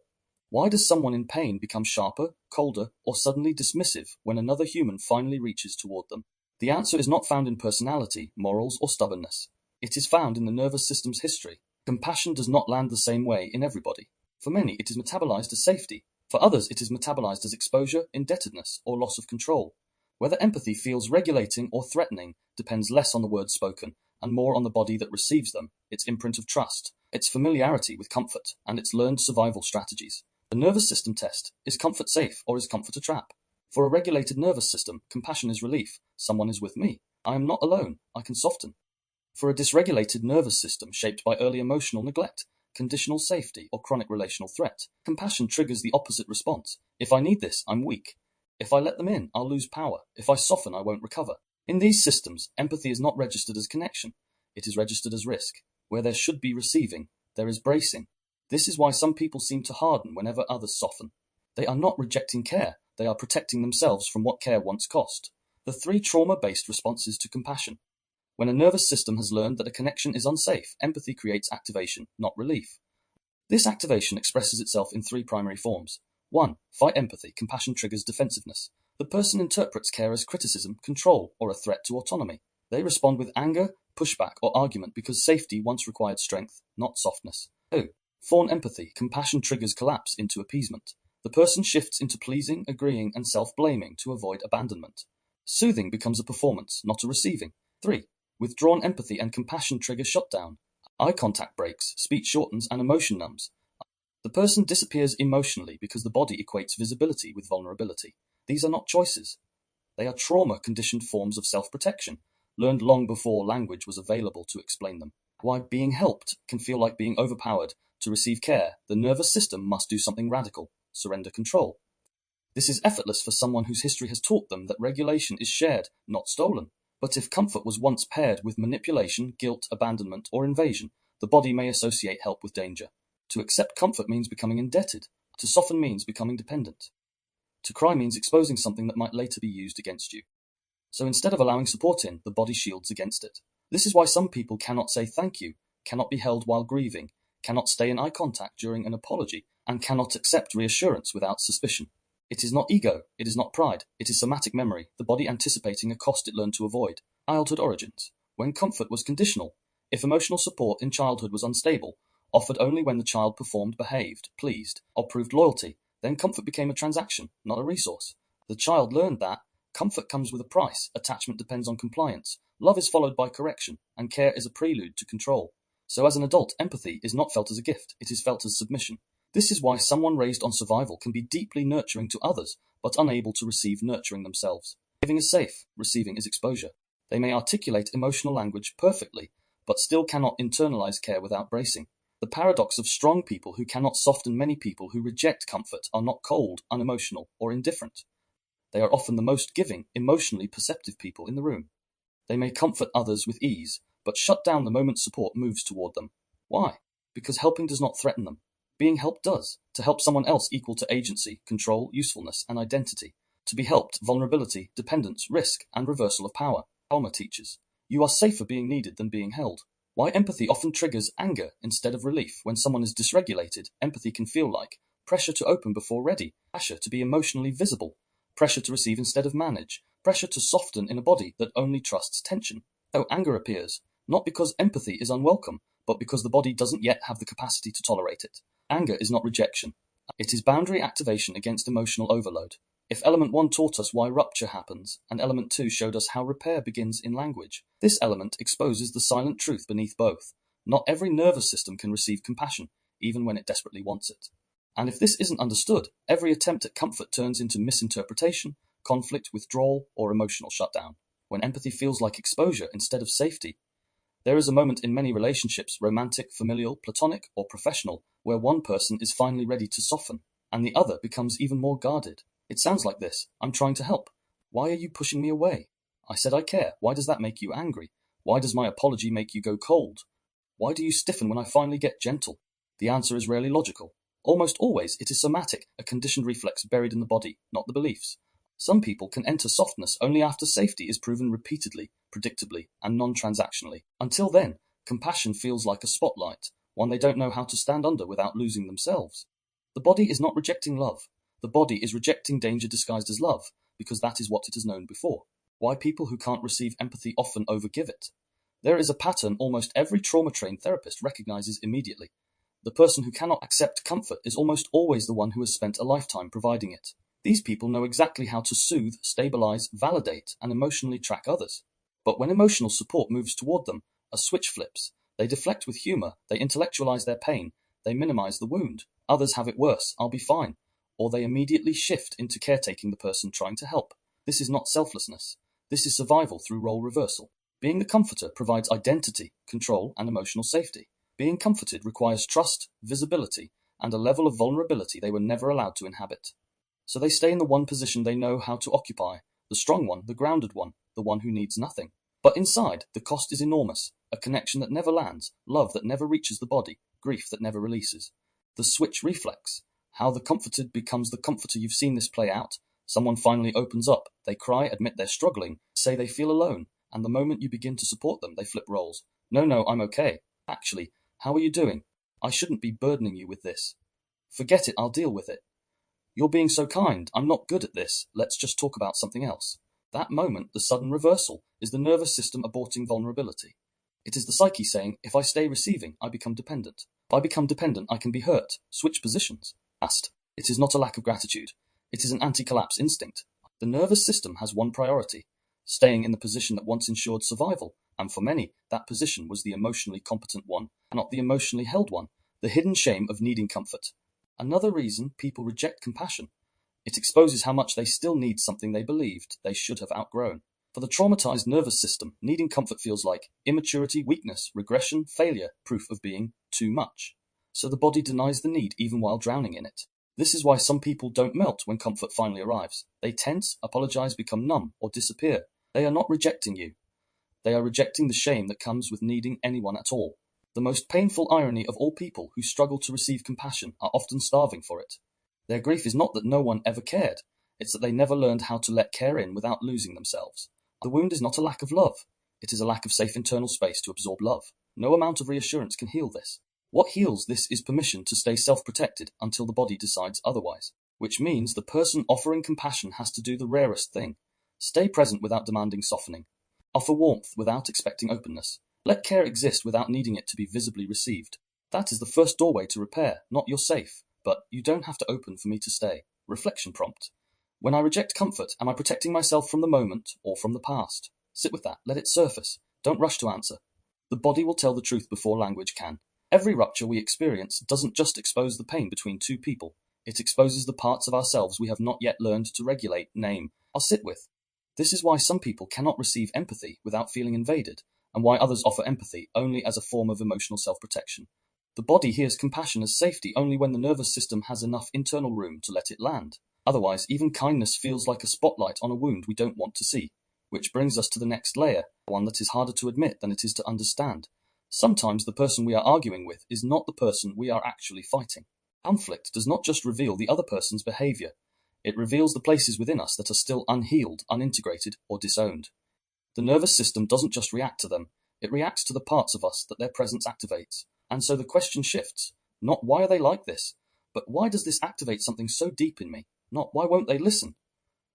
Why does someone in pain become sharper, colder, or suddenly dismissive when another human finally reaches toward them? The answer is not found in personality, morals, or stubbornness. It is found in the nervous system's history. Compassion does not land the same way in everybody. For many, it is metabolized as safety. For others, it is metabolized as exposure, indebtedness, or loss of control. Whether empathy feels regulating or threatening depends less on the words spoken and more on the body that receives them, its imprint of trust, its familiarity with comfort, and its learned survival strategies. The nervous system test: is comfort safe or is comfort a trap? For a regulated nervous system, compassion is relief. Someone is with me. I am not alone. I can soften. For a dysregulated nervous system shaped by early emotional neglect, conditional safety, or chronic relational threat, compassion triggers the opposite response. If I need this, I'm weak. If I let them in, I'll lose power. If I soften, I won't recover. In these systems, empathy is not registered as connection. It is registered as risk. Where there should be receiving, there is bracing. This is why some people seem to harden whenever others soften. They are not rejecting care. They are protecting themselves from what care once cost. The 3 trauma-based responses to compassion. When a nervous system has learned that a connection is unsafe, empathy creates activation, not relief. This activation expresses itself in 3 primary forms. 1. Fight empathy. Compassion triggers defensiveness. The person interprets care as criticism, control, or a threat to autonomy. They respond with anger, pushback, or argument because safety once required strength, not softness. 2. Fawn empathy. Compassion triggers collapse into appeasement. The person shifts into pleasing, agreeing, and self-blaming to avoid abandonment. Soothing becomes a performance, not a receiving. 3. Withdrawn empathy and compassion trigger shutdown. Eye contact breaks, speech shortens, and emotion numbs. The person disappears emotionally because the body equates visibility with vulnerability. These are not choices. They are trauma-conditioned forms of self-protection, learned long before language was available to explain them. Why being helped can feel like being overpowered. To receive care, the nervous system must do something radical: surrender control. This is effortless for someone whose history has taught them that regulation is shared, not stolen. But if comfort was once paired with manipulation, guilt, abandonment, or invasion, the body may associate help with danger. To accept comfort means becoming indebted. To soften means becoming dependent. To cry means exposing something that might later be used against you. So instead of allowing support in, the body shields against it. This is why some people cannot say thank you, cannot be held while grieving, cannot stay in eye contact during an apology, and cannot accept reassurance without suspicion. It is not ego, it is not pride, it is somatic memory, the body anticipating a cost it learned to avoid. Childhood origins. When comfort was conditional, if emotional support in childhood was unstable, offered only when the child performed, behaved, pleased, or proved loyalty, then comfort became a transaction, not a resource. The child learned that comfort comes with a price, attachment depends on compliance, love is followed by correction, and care is a prelude to control. So as an adult, empathy is not felt as a gift, it is felt as submission. This is why someone raised on survival can be deeply nurturing to others, but unable to receive nurturing themselves. Giving is safe, receiving is exposure. They may articulate emotional language perfectly, but still cannot internalize care without bracing. The paradox of strong people who cannot soften many people who reject comfort are not cold, unemotional, or indifferent. They are often the most giving, emotionally perceptive people in the room. They may comfort others with ease, but shut down the moment support moves toward them. Why? Because helping does not threaten them. Being helped does. To help someone else equal to agency, control, usefulness, and identity. To be helped, vulnerability, dependence, risk, and reversal of power. Trauma teaches. You are safer being needed than being held. Why empathy often triggers anger instead of relief. When someone is dysregulated, empathy can feel like pressure to open before ready, pressure to be emotionally visible, pressure to receive instead of manage, pressure to soften in a body that only trusts tension. So anger appears, not because empathy is unwelcome, but because the body doesn't yet have the capacity to tolerate it. Anger is not rejection. It is boundary activation against emotional overload. If element 1 taught us why rupture happens, and element 2 showed us how repair begins in language, this element exposes the silent truth beneath both. Not every nervous system can receive compassion, even when it desperately wants it. And if this isn't understood, every attempt at comfort turns into misinterpretation, conflict, withdrawal, or emotional shutdown. When empathy feels like exposure instead of safety, there is a moment in many relationships, romantic, familial, platonic, or professional, where one person is finally ready to soften, and the other becomes even more guarded. It sounds like this: I'm trying to help. Why are you pushing me away? I said I care. Why does that make you angry? Why does my apology make you go cold? Why do you stiffen when I finally get gentle? The answer is rarely logical. Almost always it is somatic, a conditioned reflex buried in the body, not the beliefs. Some people can enter softness only after safety is proven repeatedly, predictably, and non-transactionally. Until then, compassion feels like a spotlight, one they don't know how to stand under without losing themselves. The body is not rejecting love. The body is rejecting danger disguised as love, because that is what it has known before. Why people who can't receive empathy often overgive it. There is a pattern almost every trauma-trained therapist recognizes immediately. The person who cannot accept comfort is almost always the one who has spent a lifetime providing it. These people know exactly how to soothe, stabilize, validate, and emotionally track others. But when emotional support moves toward them, a switch flips. They deflect with humor, they intellectualize their pain, they minimize the wound. Others have it worse, I'll be fine. Or they immediately shift into caretaking the person trying to help. This is not selflessness. This is survival through role reversal. Being the comforter provides identity, control, and emotional safety. Being comforted requires trust, visibility, and a level of vulnerability they were never allowed to inhabit. So they stay in the one position they know how to occupy, the strong one, the grounded one, the one who needs nothing. But inside, the cost is enormous, a connection that never lands, love that never reaches the body, grief that never releases. The switch reflex, how the comforted becomes the comforter. You've seen this play out. Someone finally opens up, they cry, admit they're struggling, say they feel alone, and the moment you begin to support them, they flip roles. No, I'm okay. Actually, how are you doing? I shouldn't be burdening you with this. Forget it, I'll deal with it. You're being so kind, I'm not good at this, let's just talk about something else. That moment, the sudden reversal, is the nervous system aborting vulnerability. It is the psyche saying, if I stay receiving, I become dependent. If I become dependent, I can be hurt. Switch positions. Fast. It is not a lack of gratitude. It is an anti-collapse instinct. The nervous system has one priority: staying in the position that once ensured survival, and for many, that position was the emotionally competent one, not the emotionally held one, the hidden shame of needing comfort. Another reason people reject compassion: it exposes how much they still need something they believed they should have outgrown. For the traumatized nervous system, needing comfort feels like immaturity, weakness, regression, failure, proof of being too much. So the body denies the need even while drowning in it. This is why some people don't melt when comfort finally arrives. They tense, apologize, become numb, or disappear. They are not rejecting you. They are rejecting the shame that comes with needing anyone at all. The most painful irony of all: people who struggle to receive compassion are often starving for it. Their grief is not that no one ever cared, it's that they never learned how to let care in without losing themselves. The wound is not a lack of love, it is a lack of safe internal space to absorb love. No amount of reassurance can heal this. What heals this is permission to stay self-protected until the body decides otherwise. Which means the person offering compassion has to do the rarest thing: stay present without demanding softening. Offer warmth without expecting openness. Let care exist without needing it to be visibly received. That is the first doorway to repair. Not you're safe, but you don't have to open for me to stay. Reflection prompt. When I reject comfort, am I protecting myself from the moment or from the past? Sit with that. Let it surface. Don't rush to answer. The body will tell the truth before language can. Every rupture we experience doesn't just expose the pain between two people. It exposes the parts of ourselves we have not yet learned to regulate, name, or sit with. This is why some people cannot receive empathy without feeling invaded, and why others offer empathy only as a form of emotional self-protection. The body hears compassion as safety only when the nervous system has enough internal room to let it land. Otherwise, even kindness feels like a spotlight on a wound we don't want to see. Which brings us to the next layer, one that is harder to admit than it is to understand. Sometimes the person we are arguing with is not the person we are actually fighting. Conflict does not just reveal the other person's behavior. It reveals the places within us that are still unhealed, unintegrated, or disowned. The nervous system doesn't just react to them, it reacts to the parts of us that their presence activates. And so the question shifts, not why are they like this, but why does this activate something so deep in me? Not why won't they listen,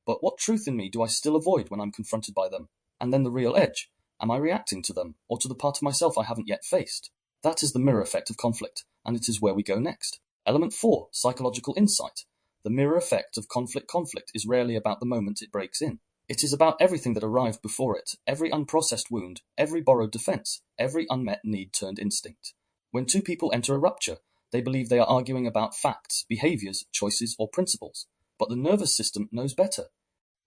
but what truth in me do I still avoid when I'm confronted by them? And then the real edge, am I reacting to them, or to the part of myself I haven't yet faced? That is the mirror effect of conflict, and it is where we go next. Element 4, psychological insight. The mirror effect of conflict. Conflict is rarely about the moment it breaks in. It is about everything that arrived before it, every unprocessed wound, every borrowed defense, every unmet need turned instinct. When two people enter a rupture, they believe they are arguing about facts, behaviors, choices, or principles. But the nervous system knows better.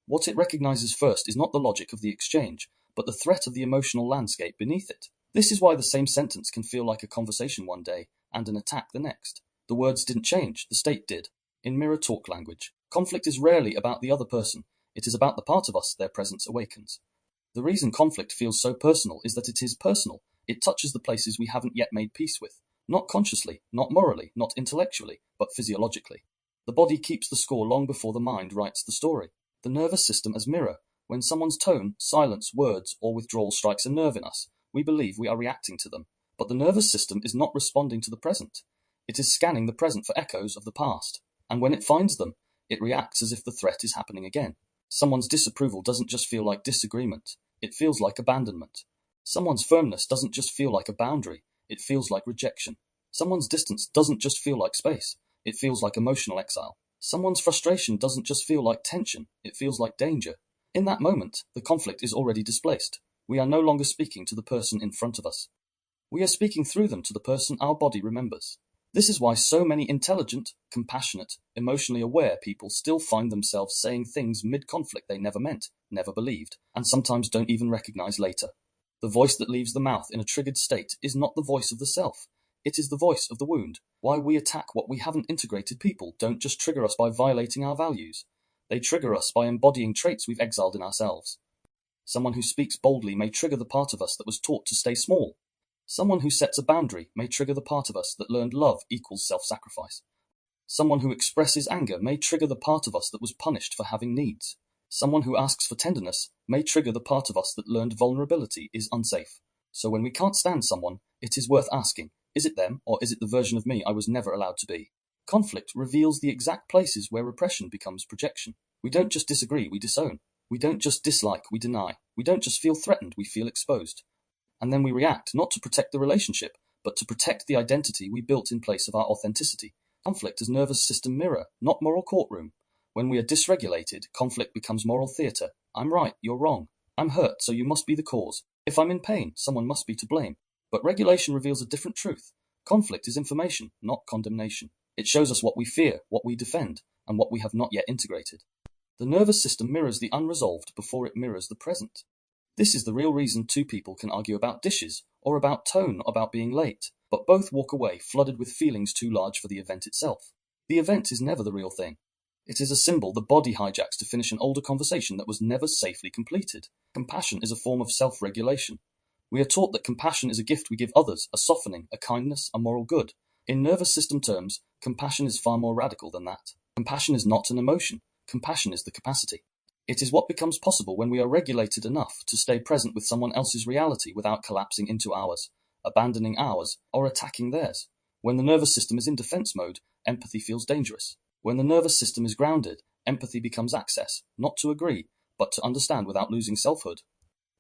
What it recognizes first is not the logic of the exchange, but the threat of the emotional landscape beneath it. This is why the same sentence can feel like a conversation one day and an attack the next. The words didn't change, the state did. In mirror talk language, conflict is rarely about the other person. It is about the part of us their presence awakens. The reason conflict feels so personal is that it is personal. It touches the places we haven't yet made peace with. Not consciously, not morally, not intellectually, but physiologically. The body keeps the score long before the mind writes the story. The nervous system as mirror. When someone's tone, silence, words, or withdrawal strikes a nerve in us, we believe we are reacting to them. But the nervous system is not responding to the present. It is scanning the present for echoes of the past. And when it finds them, it reacts as if the threat is happening again. Someone's disapproval doesn't just feel like disagreement, it feels like abandonment. Someone's firmness doesn't just feel like a boundary, it feels like rejection. Someone's distance doesn't just feel like space, it feels like emotional exile. Someone's frustration doesn't just feel like tension, it feels like danger. In that moment, the conflict is already displaced. We are no longer speaking to the person in front of us. We are speaking through them to the person our body remembers. This is why so many intelligent, compassionate, emotionally aware people still find themselves saying things mid-conflict they never meant, never believed, and sometimes don't even recognize later. The voice that leaves the mouth in a triggered state is not the voice of the self. It is the voice of the wound. Why we attack what we haven't integrated. People don't just trigger us by violating our values. They trigger us by embodying traits we've exiled in ourselves. Someone who speaks boldly may trigger the part of us that was taught to stay small. Someone who sets a boundary may trigger the part of us that learned love equals self-sacrifice. Someone who expresses anger may trigger the part of us that was punished for having needs. Someone who asks for tenderness may trigger the part of us that learned vulnerability is unsafe. So when we can't stand someone, it is worth asking, is it them or is it the version of me I was never allowed to be? Conflict reveals the exact places where repression becomes projection. We don't just disagree, we disown. We don't just dislike, we deny. We don't just feel threatened, we feel exposed. And then we react, not to protect the relationship, but to protect the identity we built in place of our authenticity. Conflict is nervous system mirror, not moral courtroom. When we are dysregulated, conflict becomes moral theatre. I'm right, you're wrong. I'm hurt, so you must be the cause. If I'm in pain, someone must be to blame. But regulation reveals a different truth. Conflict is information, not condemnation. It shows us what we fear, what we defend, and what we have not yet integrated. The nervous system mirrors the unresolved before it mirrors the present. This is the real reason two people can argue about dishes, or about tone, or about being late, but both walk away flooded with feelings too large for the event itself. The event is never the real thing. It is a symbol the body hijacks to finish an older conversation that was never safely completed. Compassion is a form of self-regulation. We are taught that compassion is a gift we give others, a softening, a kindness, a moral good. In nervous system terms, compassion is far more radical than that. Compassion is not an emotion. Compassion is the capacity. It is what becomes possible when we are regulated enough to stay present with someone else's reality without collapsing into ours, abandoning ours, or attacking theirs. When the nervous system is in defense mode, empathy feels dangerous. When the nervous system is grounded, empathy becomes access, not to agree, but to understand without losing selfhood.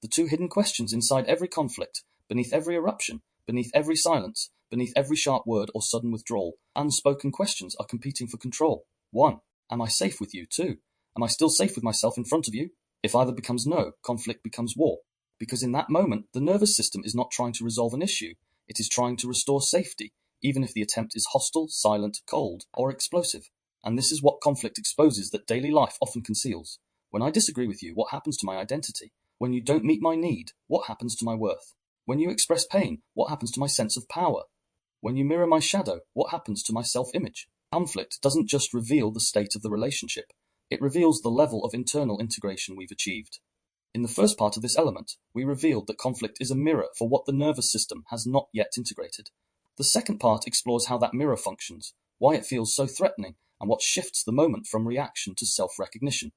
The two hidden questions inside every conflict, beneath every eruption, beneath every silence, beneath every sharp word or sudden withdrawal, unspoken questions are competing for control. 1. Am I safe with you? 2. Am I still safe with myself in front of you? If either becomes no, conflict becomes war. Because in that moment, the nervous system is not trying to resolve an issue, it is trying to restore safety, even if the attempt is hostile, silent, cold, or explosive. And this is what conflict exposes that daily life often conceals. When I disagree with you, what happens to my identity? When you don't meet my need, what happens to my worth? When you express pain, what happens to my sense of power? When you mirror my shadow, what happens to my self-image? Conflict doesn't just reveal the state of the relationship. It reveals the level of internal integration we've achieved. In the first part of this element, we revealed that conflict is a mirror for what the nervous system has not yet integrated. The second part explores how that mirror functions, why it feels so threatening, and what shifts the moment from reaction to self-recognition.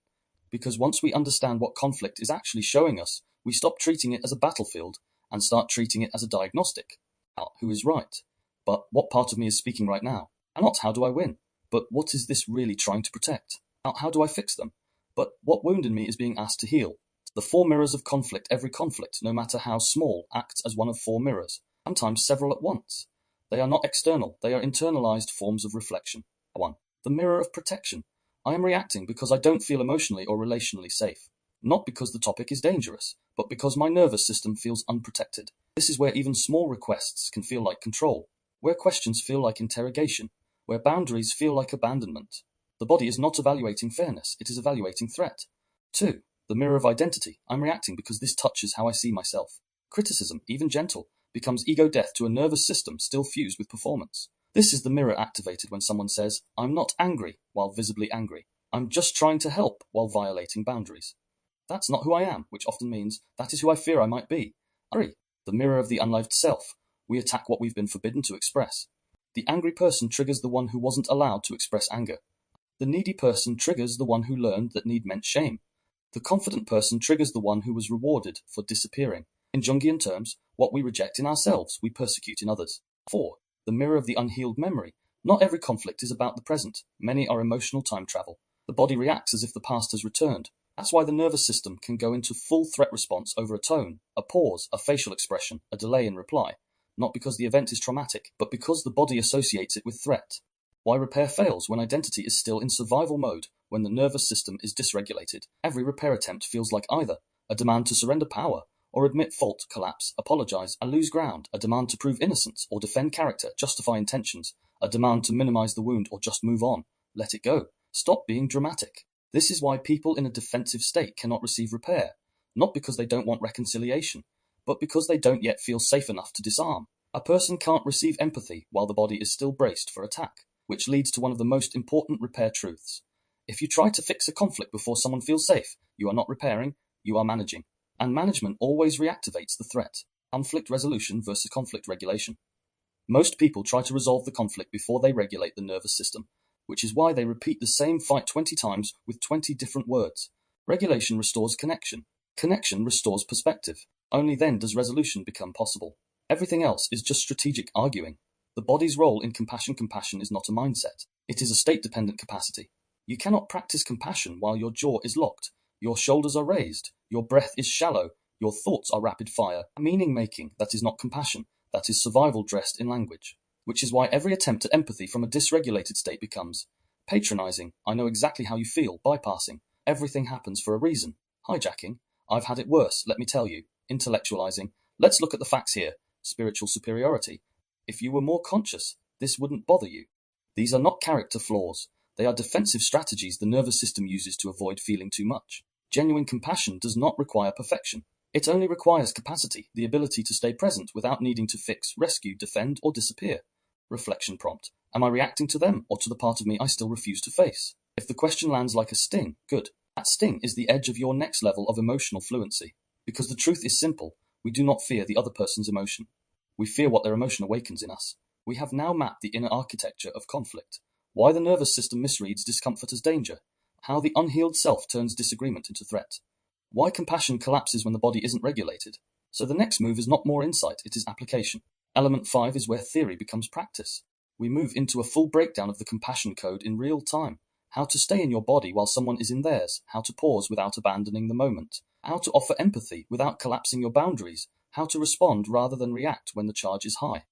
Because once we understand what conflict is actually showing us, We stop treating it as a battlefield and start treating it as a diagnostic. Who is right? But what part of me is speaking right now? And not how do I win? But what is this really trying to protect? How do I fix them? But what wound in me is being asked to heal? The four mirrors of conflict, every conflict, no matter how small, acts as one of four mirrors, sometimes several at once. They are not external, they are internalized forms of reflection. 1. The mirror of protection. I am reacting because I don't feel emotionally or relationally safe. Not because the topic is dangerous, but because my nervous system feels unprotected. This is where even small requests can feel like control, where questions feel like interrogation, where boundaries feel like abandonment. The body is not evaluating fairness, it is evaluating threat. 2. The mirror of identity. I'm reacting because this touches how I see myself. Criticism, even gentle, becomes ego death to a nervous system still fused with performance. This is the mirror activated when someone says, I'm not angry, while visibly angry. I'm just trying to help, while violating boundaries. That's not who I am, which often means that is who I fear I might be. 3. The mirror of the unloved self. We attack what we've been forbidden to express. The angry person triggers the one who wasn't allowed to express anger. The needy person triggers the one who learned that need meant shame. The confident person triggers the one who was rewarded for disappearing. In Jungian terms, what we reject in ourselves, we persecute in others. 4. The mirror of the unhealed memory. Not every conflict is about the present. Many are emotional time travel. The body reacts as if the past has returned. That's why the nervous system can go into full threat response over a tone, a pause, a facial expression, a delay in reply. Not because the event is traumatic, but because the body associates it with threat. Why repair fails when identity is still in survival mode, when the nervous system is dysregulated. Every repair attempt feels like either a demand to surrender power, or admit fault, collapse, apologize, and lose ground, a demand to prove innocence, or defend character, justify intentions, a demand to minimize the wound, or just move on, let it go, stop being dramatic. This is why people in a defensive state cannot receive repair, not because they don't want reconciliation, but because they don't yet feel safe enough to disarm. A person can't receive empathy while the body is still braced for attack, which leads to one of the most important repair truths. If you try to fix a conflict before someone feels safe, you are not repairing, you are managing. And management always reactivates the threat. Conflict resolution versus conflict regulation. Most people try to resolve the conflict before they regulate the nervous system, which is why they repeat the same fight 20 times with 20 different words. Regulation restores connection. Connection restores perspective. Only then does resolution become possible. Everything else is just strategic arguing. The body's role in compassion is not a mindset. It is a state-dependent capacity. You cannot practice compassion while your jaw is locked, your shoulders are raised, your breath is shallow, your thoughts are rapid fire. Meaning-making, that is not compassion, that is survival dressed in language. Which is why every attempt at empathy from a dysregulated state becomes patronizing, I know exactly how you feel, bypassing, everything happens for a reason, hijacking, I've had it worse, let me tell you, intellectualizing, let's look at the facts here, spiritual superiority. If you were more conscious, this wouldn't bother you. These are not character flaws. They are defensive strategies the nervous system uses to avoid feeling too much. Genuine compassion does not require perfection. It only requires capacity, the ability to stay present without needing to fix, rescue, defend, or disappear. Reflection prompt. Am I reacting to them or to the part of me I still refuse to face? If the question lands like a sting, good. That sting is the edge of your next level of emotional fluency. Because the truth is simple. We do not fear the other person's emotion. We fear what their emotion awakens in us. We have now mapped the inner architecture of conflict. Why the nervous system misreads discomfort as danger. How the unhealed self turns disagreement into threat. Why compassion collapses when the body isn't regulated. So the next move is not more insight, it is application. Element 5 is where theory becomes practice. We move into a full breakdown of the compassion code in real time. How to stay in your body while someone is in theirs. How to pause without abandoning the moment. How to offer empathy without collapsing your boundaries. How to respond rather than react when the charge is high.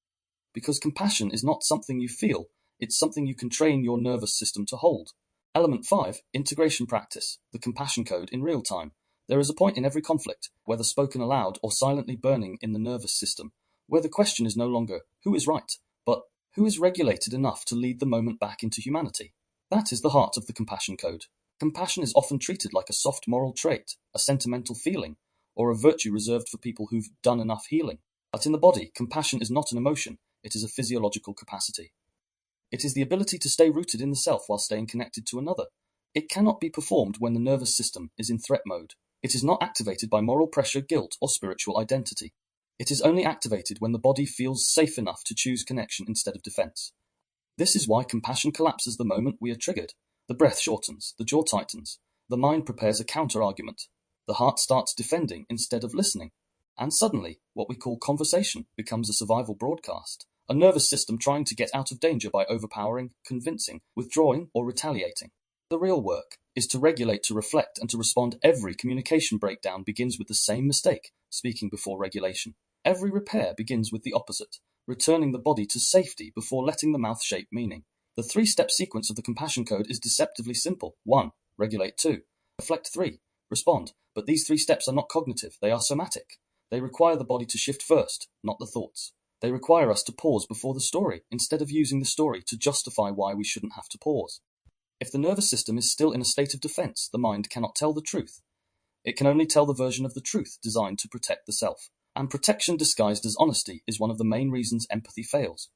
Because compassion is not something you feel, it's something you can train your nervous system to hold. Element 5, integration practice, the compassion code in real time. There is a point in every conflict, whether spoken aloud or silently burning in the nervous system, where the question is no longer who is right, but who is regulated enough to lead the moment back into humanity. That is the heart of the compassion code. Compassion is often treated like a soft moral trait, a sentimental feeling, or a virtue reserved for people who've done enough healing. But in the body, compassion is not an emotion, it is a physiological capacity. It is the ability to stay rooted in the self while staying connected to another. It cannot be performed when the nervous system is in threat mode. It is not activated by moral pressure, guilt, or spiritual identity. It is only activated when the body feels safe enough to choose connection instead of defense. This is why compassion collapses the moment we are triggered. The breath shortens, the jaw tightens, the mind prepares a counter-argument. The heart starts defending instead of listening. And suddenly, what we call conversation becomes a survival broadcast, a nervous system trying to get out of danger by overpowering, convincing, withdrawing, or retaliating. The real work is to regulate, to reflect, and to respond. Every communication breakdown begins with the same mistake, speaking before regulation. Every repair begins with the opposite, returning the body to safety before letting the mouth shape meaning. The three-step sequence of the compassion code is deceptively simple. 1. Regulate. 2. Reflect. 3. Respond. But these 3 steps are not cognitive, they are somatic. They require the body to shift first, not the thoughts. They require us to pause before the story, instead of using the story to justify why we shouldn't have to pause. If the nervous system is still in a state of defense, the mind cannot tell the truth. It can only tell the version of the truth designed to protect the self. And protection disguised as honesty is one of the main reasons empathy fails.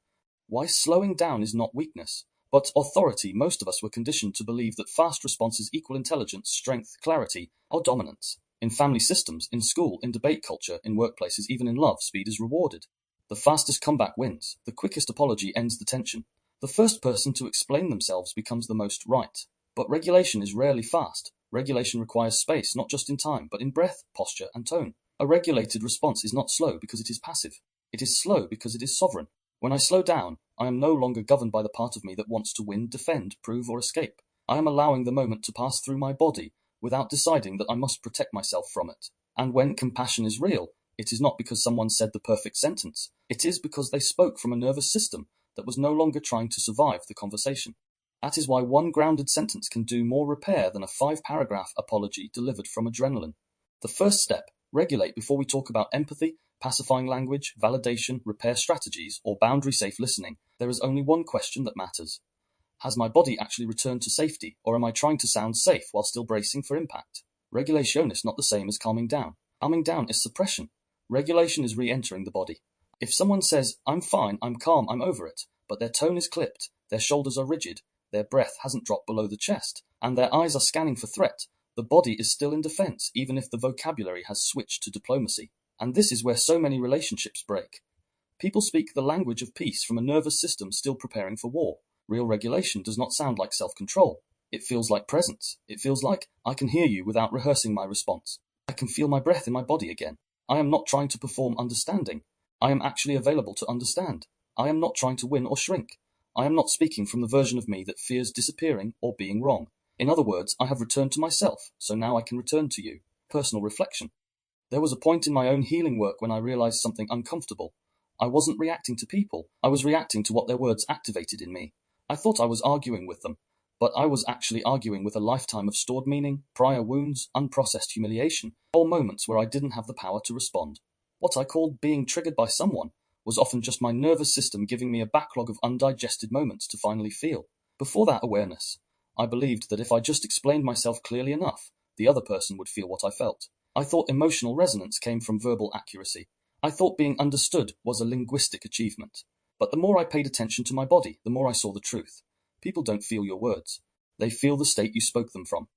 Why slowing down is not weakness, but authority. Most of us were conditioned to believe that fast responses equal intelligence, strength, clarity, or dominance. In family systems, in school, in debate culture, in workplaces, even in love, speed is rewarded. The fastest comeback wins. The quickest apology ends the tension. The first person to explain themselves becomes the most right. But regulation is rarely fast. Regulation requires space, not just in time, but in breath, posture, and tone. A regulated response is not slow because it is passive. It is slow because it is sovereign. When I slow down, I am no longer governed by the part of me that wants to win, defend, prove, or escape. I am allowing the moment to pass through my body without deciding that I must protect myself from it. And when compassion is real, it is not because someone said the perfect sentence. It is because they spoke from a nervous system that was no longer trying to survive the conversation. That is why one grounded sentence can do more repair than a 5-paragraph apology delivered from adrenaline. The first step, regulate before we talk about empathy, pacifying language, validation, repair strategies, or boundary-safe listening. There is only one question that matters. Has my body actually returned to safety, or am I trying to sound safe while still bracing for impact? Regulation is not the same as calming down. Calming down is suppression. Regulation is re-entering the body. If someone says, "I'm fine, I'm calm, I'm over it," but their tone is clipped, their shoulders are rigid, their breath hasn't dropped below the chest, and their eyes are scanning for threat, the body is still in defense, even if the vocabulary has switched to diplomacy. And this is where so many relationships break. People speak the language of peace from a nervous system still preparing for war. Real regulation does not sound like self-control. It feels like presence. It feels like, I can hear you without rehearsing my response. I can feel my breath in my body again. I am not trying to perform understanding. I am actually available to understand. I am not trying to win or shrink. I am not speaking from the version of me that fears disappearing or being wrong. In other words, I have returned to myself, so now I can return to you. Personal reflection. There was a point in my own healing work when I realized something uncomfortable. I wasn't reacting to people. I was reacting to what their words activated in me. I thought I was arguing with them, but I was actually arguing with a lifetime of stored meaning, prior wounds, unprocessed humiliation, or moments where I didn't have the power to respond. What I called being triggered by someone was often just my nervous system giving me a backlog of undigested moments to finally feel. Before that awareness, I believed that if I just explained myself clearly enough, the other person would feel what I felt. I thought emotional resonance came from verbal accuracy. I thought being understood was a linguistic achievement. But the more I paid attention to my body, the more I saw the truth. People don't feel your words. They feel the state you spoke them from.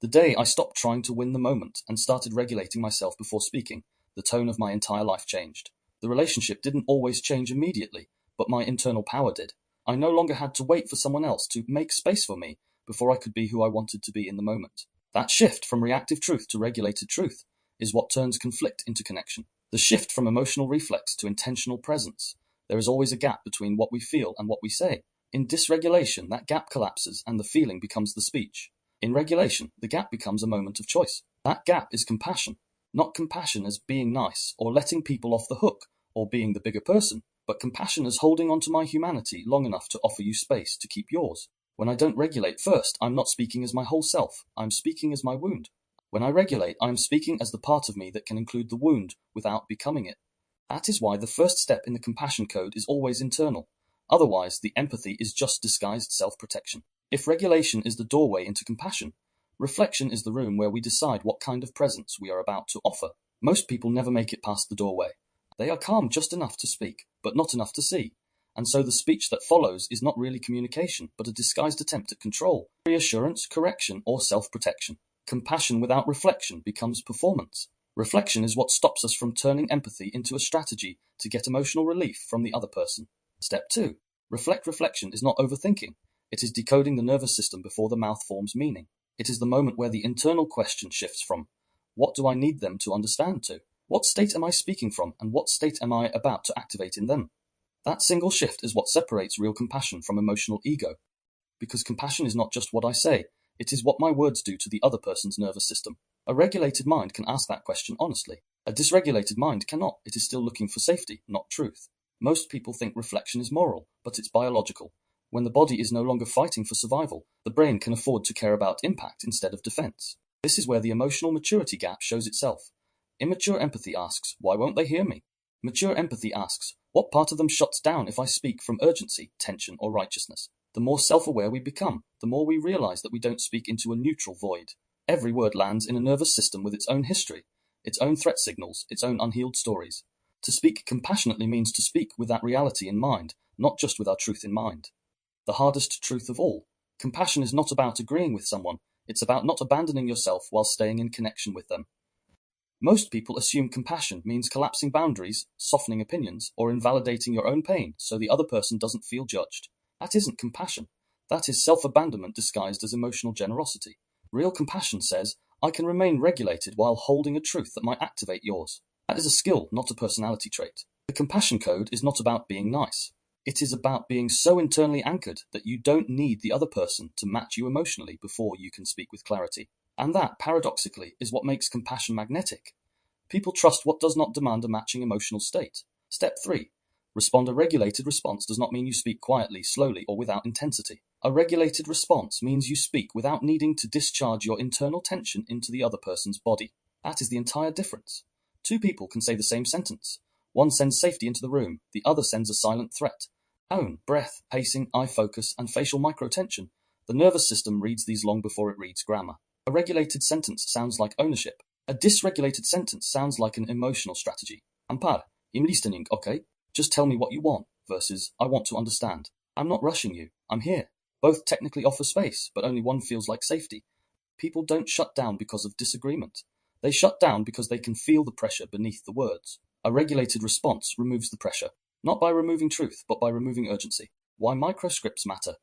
The day I stopped trying to win the moment and started regulating myself before speaking, the tone of my entire life changed. The relationship didn't always change immediately, but my internal power did. I no longer had to wait for someone else to make space for me before I could be who I wanted to be in the moment. That shift from reactive truth to regulated truth is what turns conflict into connection. The shift from emotional reflex to intentional presence. There is always a gap between what we feel and what we say. In dysregulation, that gap collapses and the feeling becomes the speech. In regulation, the gap becomes a moment of choice. That gap is compassion. Not compassion as being nice or letting people off the hook or being the bigger person, but compassion as holding on to my humanity long enough to offer you space to keep yours. When I don't regulate first, I'm not speaking as my whole self. I'm speaking as my wound. When I regulate, I'm speaking as the part of me that can include the wound without becoming it. That is why the first step in the compassion code is always internal. Otherwise, the empathy is just disguised self-protection. If regulation is the doorway into compassion, reflection is the room where we decide what kind of presence we are about to offer. Most people never make it past the doorway. They are calm just enough to speak, but not enough to see. And so the speech that follows is not really communication, but a disguised attempt at control, reassurance, correction, or self-protection. Compassion without reflection becomes performance. Reflection is what stops us from turning empathy into a strategy to get emotional relief from the other person. Step 2. Reflection is not overthinking. It is decoding the nervous system before the mouth forms meaning. It is the moment where the internal question shifts from, What do I need them to understand to? What state am I speaking from, and what state am I about to activate in them? That single shift is what separates real compassion from emotional ego. Because compassion is not just what I say, it is what my words do to the other person's nervous system. A regulated mind can ask that question honestly. A dysregulated mind cannot. It is still looking for safety, not truth. Most people think reflection is moral, but it's biological. When the body is no longer fighting for survival, the brain can afford to care about impact instead of defense. This is where the emotional maturity gap shows itself. Immature empathy asks, why won't they hear me? Mature empathy asks, what part of them shuts down if I speak from urgency, tension, or righteousness? The more self-aware we become, the more we realize that we don't speak into a neutral void. Every word lands in a nervous system with its own history, its own threat signals, its own unhealed stories. To speak compassionately means to speak with that reality in mind, not just with our truth in mind. The hardest truth of all, compassion is not about agreeing with someone, it's about not abandoning yourself while staying in connection with them. Most people assume compassion means collapsing boundaries, softening opinions, or invalidating your own pain so the other person doesn't feel judged. That isn't compassion. That is self-abandonment disguised as emotional generosity. Real compassion says, I can remain regulated while holding a truth that might activate yours. That is a skill, not a personality trait. The compassion code is not about being nice. It is about being so internally anchored that you don't need the other person to match you emotionally before you can speak with clarity. And that, paradoxically, is what makes compassion magnetic. People trust what does not demand a matching emotional state. Step 3. Respond. A regulated response does not mean you speak quietly, slowly, or without intensity. A regulated response means you speak without needing to discharge your internal tension into the other person's body. That is the entire difference. Two people can say the same sentence. One sends safety into the room, the other sends a silent threat. Tone, breath, pacing, eye focus, and facial microtension. The nervous system reads these long before it reads grammar. A regulated sentence sounds like ownership. A dysregulated sentence sounds like an emotional strategy. Ampar, im listening, okay? Just tell me what you want, versus I want to understand. I'm not rushing you. I'm here. Both technically offer space, but only one feels like safety. People don't shut down because of disagreement. They shut down because they can feel the pressure beneath the words. A regulated response removes the pressure, not by removing truth, but by removing urgency. Why microscripts matter.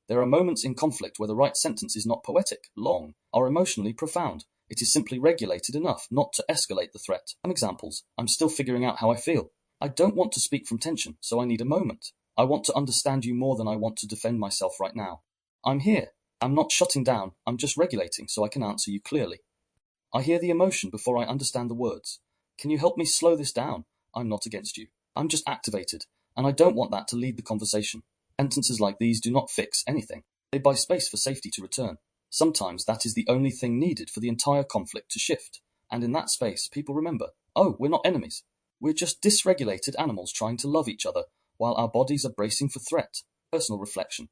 There are moments in conflict where the right sentence is not poetic, long, or emotionally profound. It is simply regulated enough not to escalate the threat. Some examples. I'm still figuring out how I feel. I don't want to speak from tension, so I need a moment. I want to understand you more than I want to defend myself right now. I'm here. I'm not shutting down. I'm just regulating so I can answer you clearly. I hear the emotion before I understand the words. Can you help me slow this down? I'm not against you. I'm just activated, and I don't want that to lead the conversation. Sentences like these do not fix anything. They buy space for safety to return. Sometimes that is the only thing needed for the entire conflict to shift. And in that space, people remember, oh, we're not enemies. We're just dysregulated animals trying to love each other while our bodies are bracing for threat. Personal reflection.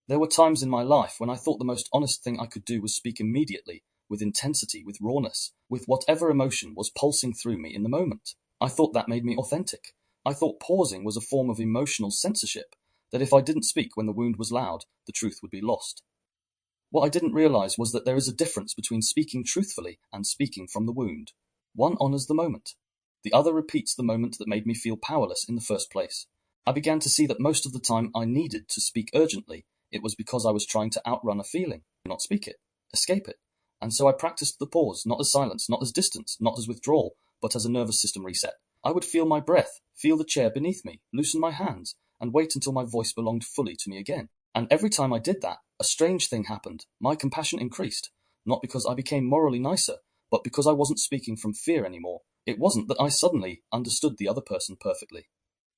There were times in my life when I thought the most honest thing I could do was speak immediately, with intensity, with rawness, with whatever emotion was pulsing through me in the moment. I thought that made me authentic. I thought pausing was a form of emotional censorship, that if I didn't speak when the wound was loud, the truth would be lost. What I didn't realize was that there is a difference between speaking truthfully and speaking from the wound. One honors the moment. The other repeats the moment that made me feel powerless in the first place. I began to see that most of the time I needed to speak urgently, it was because I was trying to outrun a feeling, not speak it, escape it. And so I practiced the pause, not as silence, not as distance, not as withdrawal, but as a nervous system reset. I would feel my breath, feel the chair beneath me, loosen my hands, and wait until my voice belonged fully to me again. And every time I did that, a strange thing happened. My compassion increased, not because I became morally nicer, but because I wasn't speaking from fear anymore. It wasn't that I suddenly understood the other person perfectly.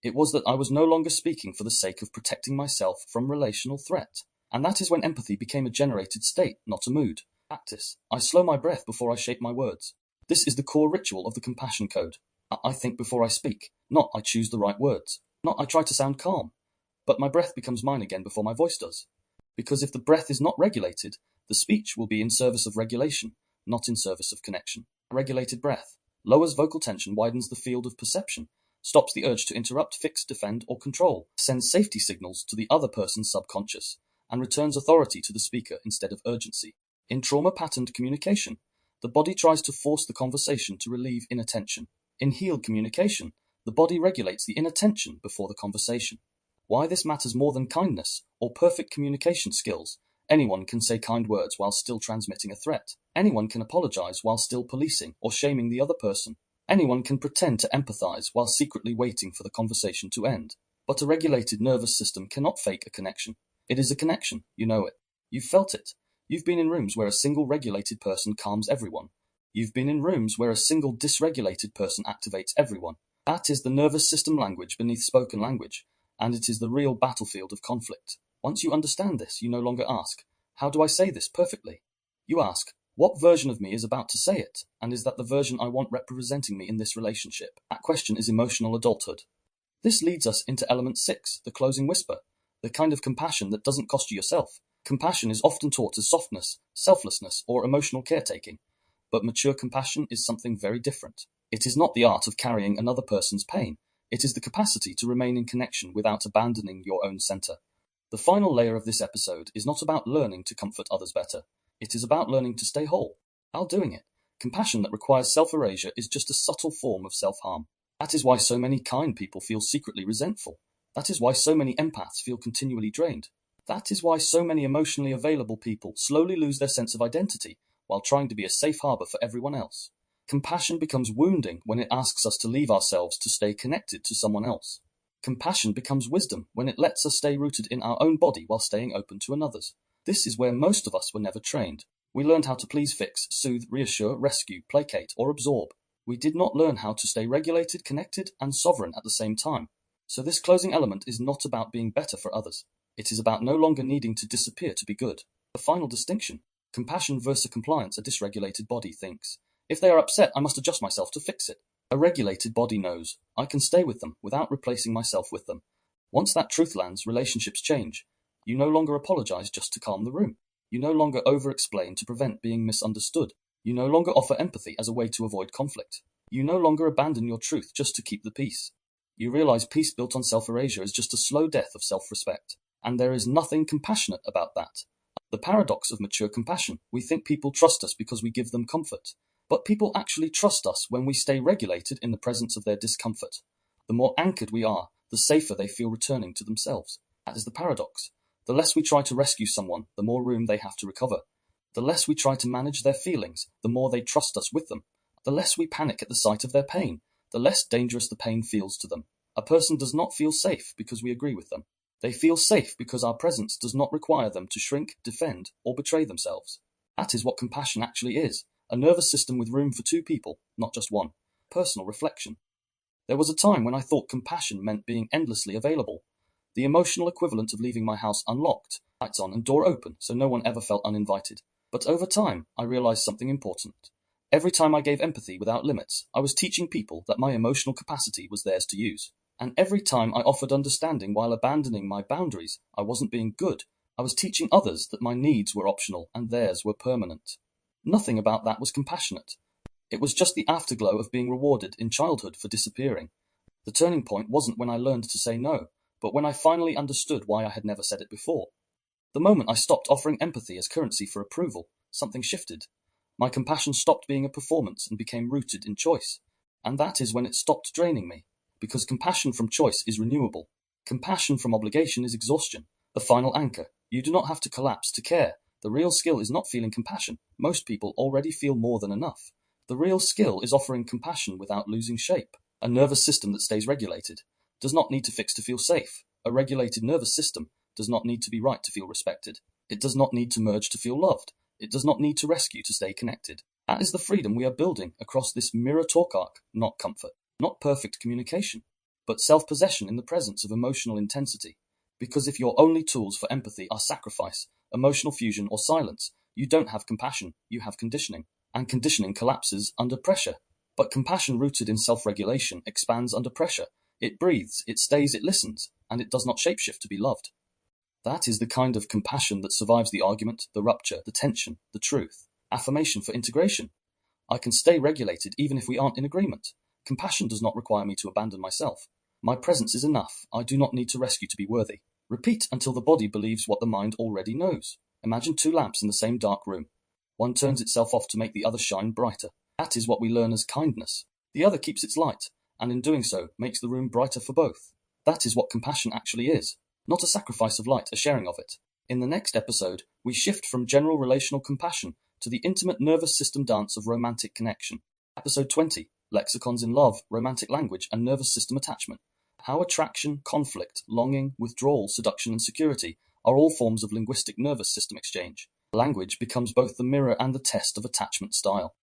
It was that I was no longer speaking for the sake of protecting myself from relational threat. And that is when empathy became a generated state, not a mood. Practice. I slow my breath before I shape my words. This is the core ritual of the compassion code. I think before I speak, not I choose the right words, not I try to sound calm, but my breath becomes mine again before my voice does. Because if the breath is not regulated, the speech will be in service of regulation, not in service of connection. Regulated breath lowers vocal tension, widens the field of perception, stops the urge to interrupt, fix, defend, or control, sends safety signals to the other person's subconscious, and returns authority to the speaker instead of urgency. In trauma-patterned communication, the body tries to force the conversation to relieve inattention. In healed communication, the body regulates the inattention before the conversation. Why this matters more than kindness or perfect communication skills. Anyone can say kind words while still transmitting a threat. Anyone can apologize while still policing or shaming the other person. Anyone can pretend to empathize while secretly waiting for the conversation to end. But a regulated nervous system cannot fake a connection. It is a connection, you know it. You've felt it. You've been in rooms where a single regulated person calms everyone. You've been in rooms where a single dysregulated person activates everyone. That is the nervous system language beneath spoken language, and it is the real battlefield of conflict. Once you understand this, you no longer ask, how do I say this perfectly? You ask, what version of me is about to say it, and is that the version I want representing me in this relationship? That question is emotional adulthood. This leads us into element 6, the closing whisper, the kind of compassion that doesn't cost you yourself. Compassion is often taught as softness, selflessness, or emotional caretaking, but mature compassion is something very different. It is not the art of carrying another person's pain. It is the capacity to remain in connection without abandoning your own center. The final layer of this episode is not about learning to comfort others better. It is about learning to stay whole, while doing it. Compassion that requires self-erasure is just a subtle form of self-harm. That is why so many kind people feel secretly resentful. That is why so many empaths feel continually drained. That is why so many emotionally available people slowly lose their sense of identity while trying to be a safe harbor for everyone else. Compassion becomes wounding when it asks us to leave ourselves to stay connected to someone else. Compassion becomes wisdom when it lets us stay rooted in our own body while staying open to another's. This is where most of us were never trained. We learned how to please, fix, soothe, reassure, rescue, placate, or absorb. We did not learn how to stay regulated, connected, and sovereign at the same time. So this closing element is not about being better for others. It is about no longer needing to disappear to be good. The final distinction, compassion versus compliance. A dysregulated body thinks, if they are upset, I must adjust myself to fix it. A regulated body knows, I can stay with them without replacing myself with them. Once that truth lands, relationships change. You no longer apologize just to calm the room. You no longer over-explain to prevent being misunderstood. You no longer offer empathy as a way to avoid conflict. You no longer abandon your truth just to keep the peace. You realize peace built on self-erasure is just a slow death of self-respect. And there is nothing compassionate about that. The paradox of mature compassion. We think people trust us because we give them comfort. But people actually trust us when we stay regulated in the presence of their discomfort. The more anchored we are, the safer they feel returning to themselves. That is the paradox. The less we try to rescue someone, the more room they have to recover. The less we try to manage their feelings, the more they trust us with them. The less we panic at the sight of their pain, the less dangerous the pain feels to them. A person does not feel safe because we agree with them. They feel safe because our presence does not require them to shrink, defend, or betray themselves. That is what compassion actually is. A nervous system with room for two people, not just one. Personal reflection. There was a time when I thought compassion meant being endlessly available. The emotional equivalent of leaving my house unlocked, lights on and door open, so no one ever felt uninvited. But over time, I realized something important. Every time I gave empathy without limits, I was teaching people that my emotional capacity was theirs to use. And every time I offered understanding while abandoning my boundaries, I wasn't being good. I was teaching others that my needs were optional and theirs were permanent. Nothing about that was compassionate. It was just the afterglow of being rewarded in childhood for disappearing. The turning point wasn't when I learned to say no, but when I finally understood why I had never said it before. The moment I stopped offering empathy as currency for approval, something shifted. My compassion stopped being a performance and became rooted in choice. And that is when it stopped draining me. Because compassion from choice is renewable. Compassion from obligation is exhaustion. The final anchor. You do not have to collapse to care. The real skill is not feeling compassion. Most people already feel more than enough. The real skill is offering compassion without losing shape. A nervous system that stays regulated does not need to fix to feel safe. A regulated nervous system does not need to be right to feel respected. It does not need to merge to feel loved. It does not need to rescue to stay connected. That is the freedom we are building across this mirror talk arc, not comfort. Not perfect communication, but self-possession in the presence of emotional intensity. Because if your only tools for empathy are sacrifice, emotional fusion, or silence, you don't have compassion, you have conditioning. And conditioning collapses under pressure. But compassion rooted in self-regulation expands under pressure. It breathes, it stays, it listens, and it does not shapeshift to be loved. That is the kind of compassion that survives the argument, the rupture, the tension, the truth. Affirmation for integration. I can stay regulated even if we aren't in agreement. Compassion does not require me to abandon myself. My presence is enough. I do not need to rescue to be worthy. Repeat until the body believes what the mind already knows. Imagine two lamps in the same dark room. One turns itself off to make the other shine brighter. That is what we learn as kindness. The other keeps its light, and in doing so, makes the room brighter for both. That is what compassion actually is. Not a sacrifice of light, a sharing of it. In the next episode, we shift from general relational compassion to the intimate nervous system dance of romantic connection. Episode 20, Lexicons in Love, Romantic Language, and Nervous System Attachment. How attraction, conflict, longing, withdrawal, seduction, and security are all forms of linguistic nervous system exchange. Language becomes both the mirror and the test of attachment style.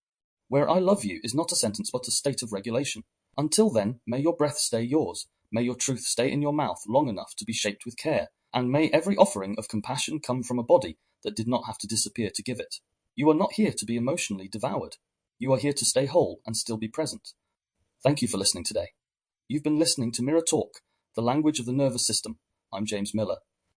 Where I love you is not a sentence but a state of regulation. Until then, may your breath stay yours, may your truth stay in your mouth long enough to be shaped with care, and may every offering of compassion come from a body that did not have to disappear to give it. You are not here to be emotionally devoured. You are here to stay whole and still be present. Thank you for listening today. You've been listening to Mirror Talk, the language of the nervous system. I'm James Miller.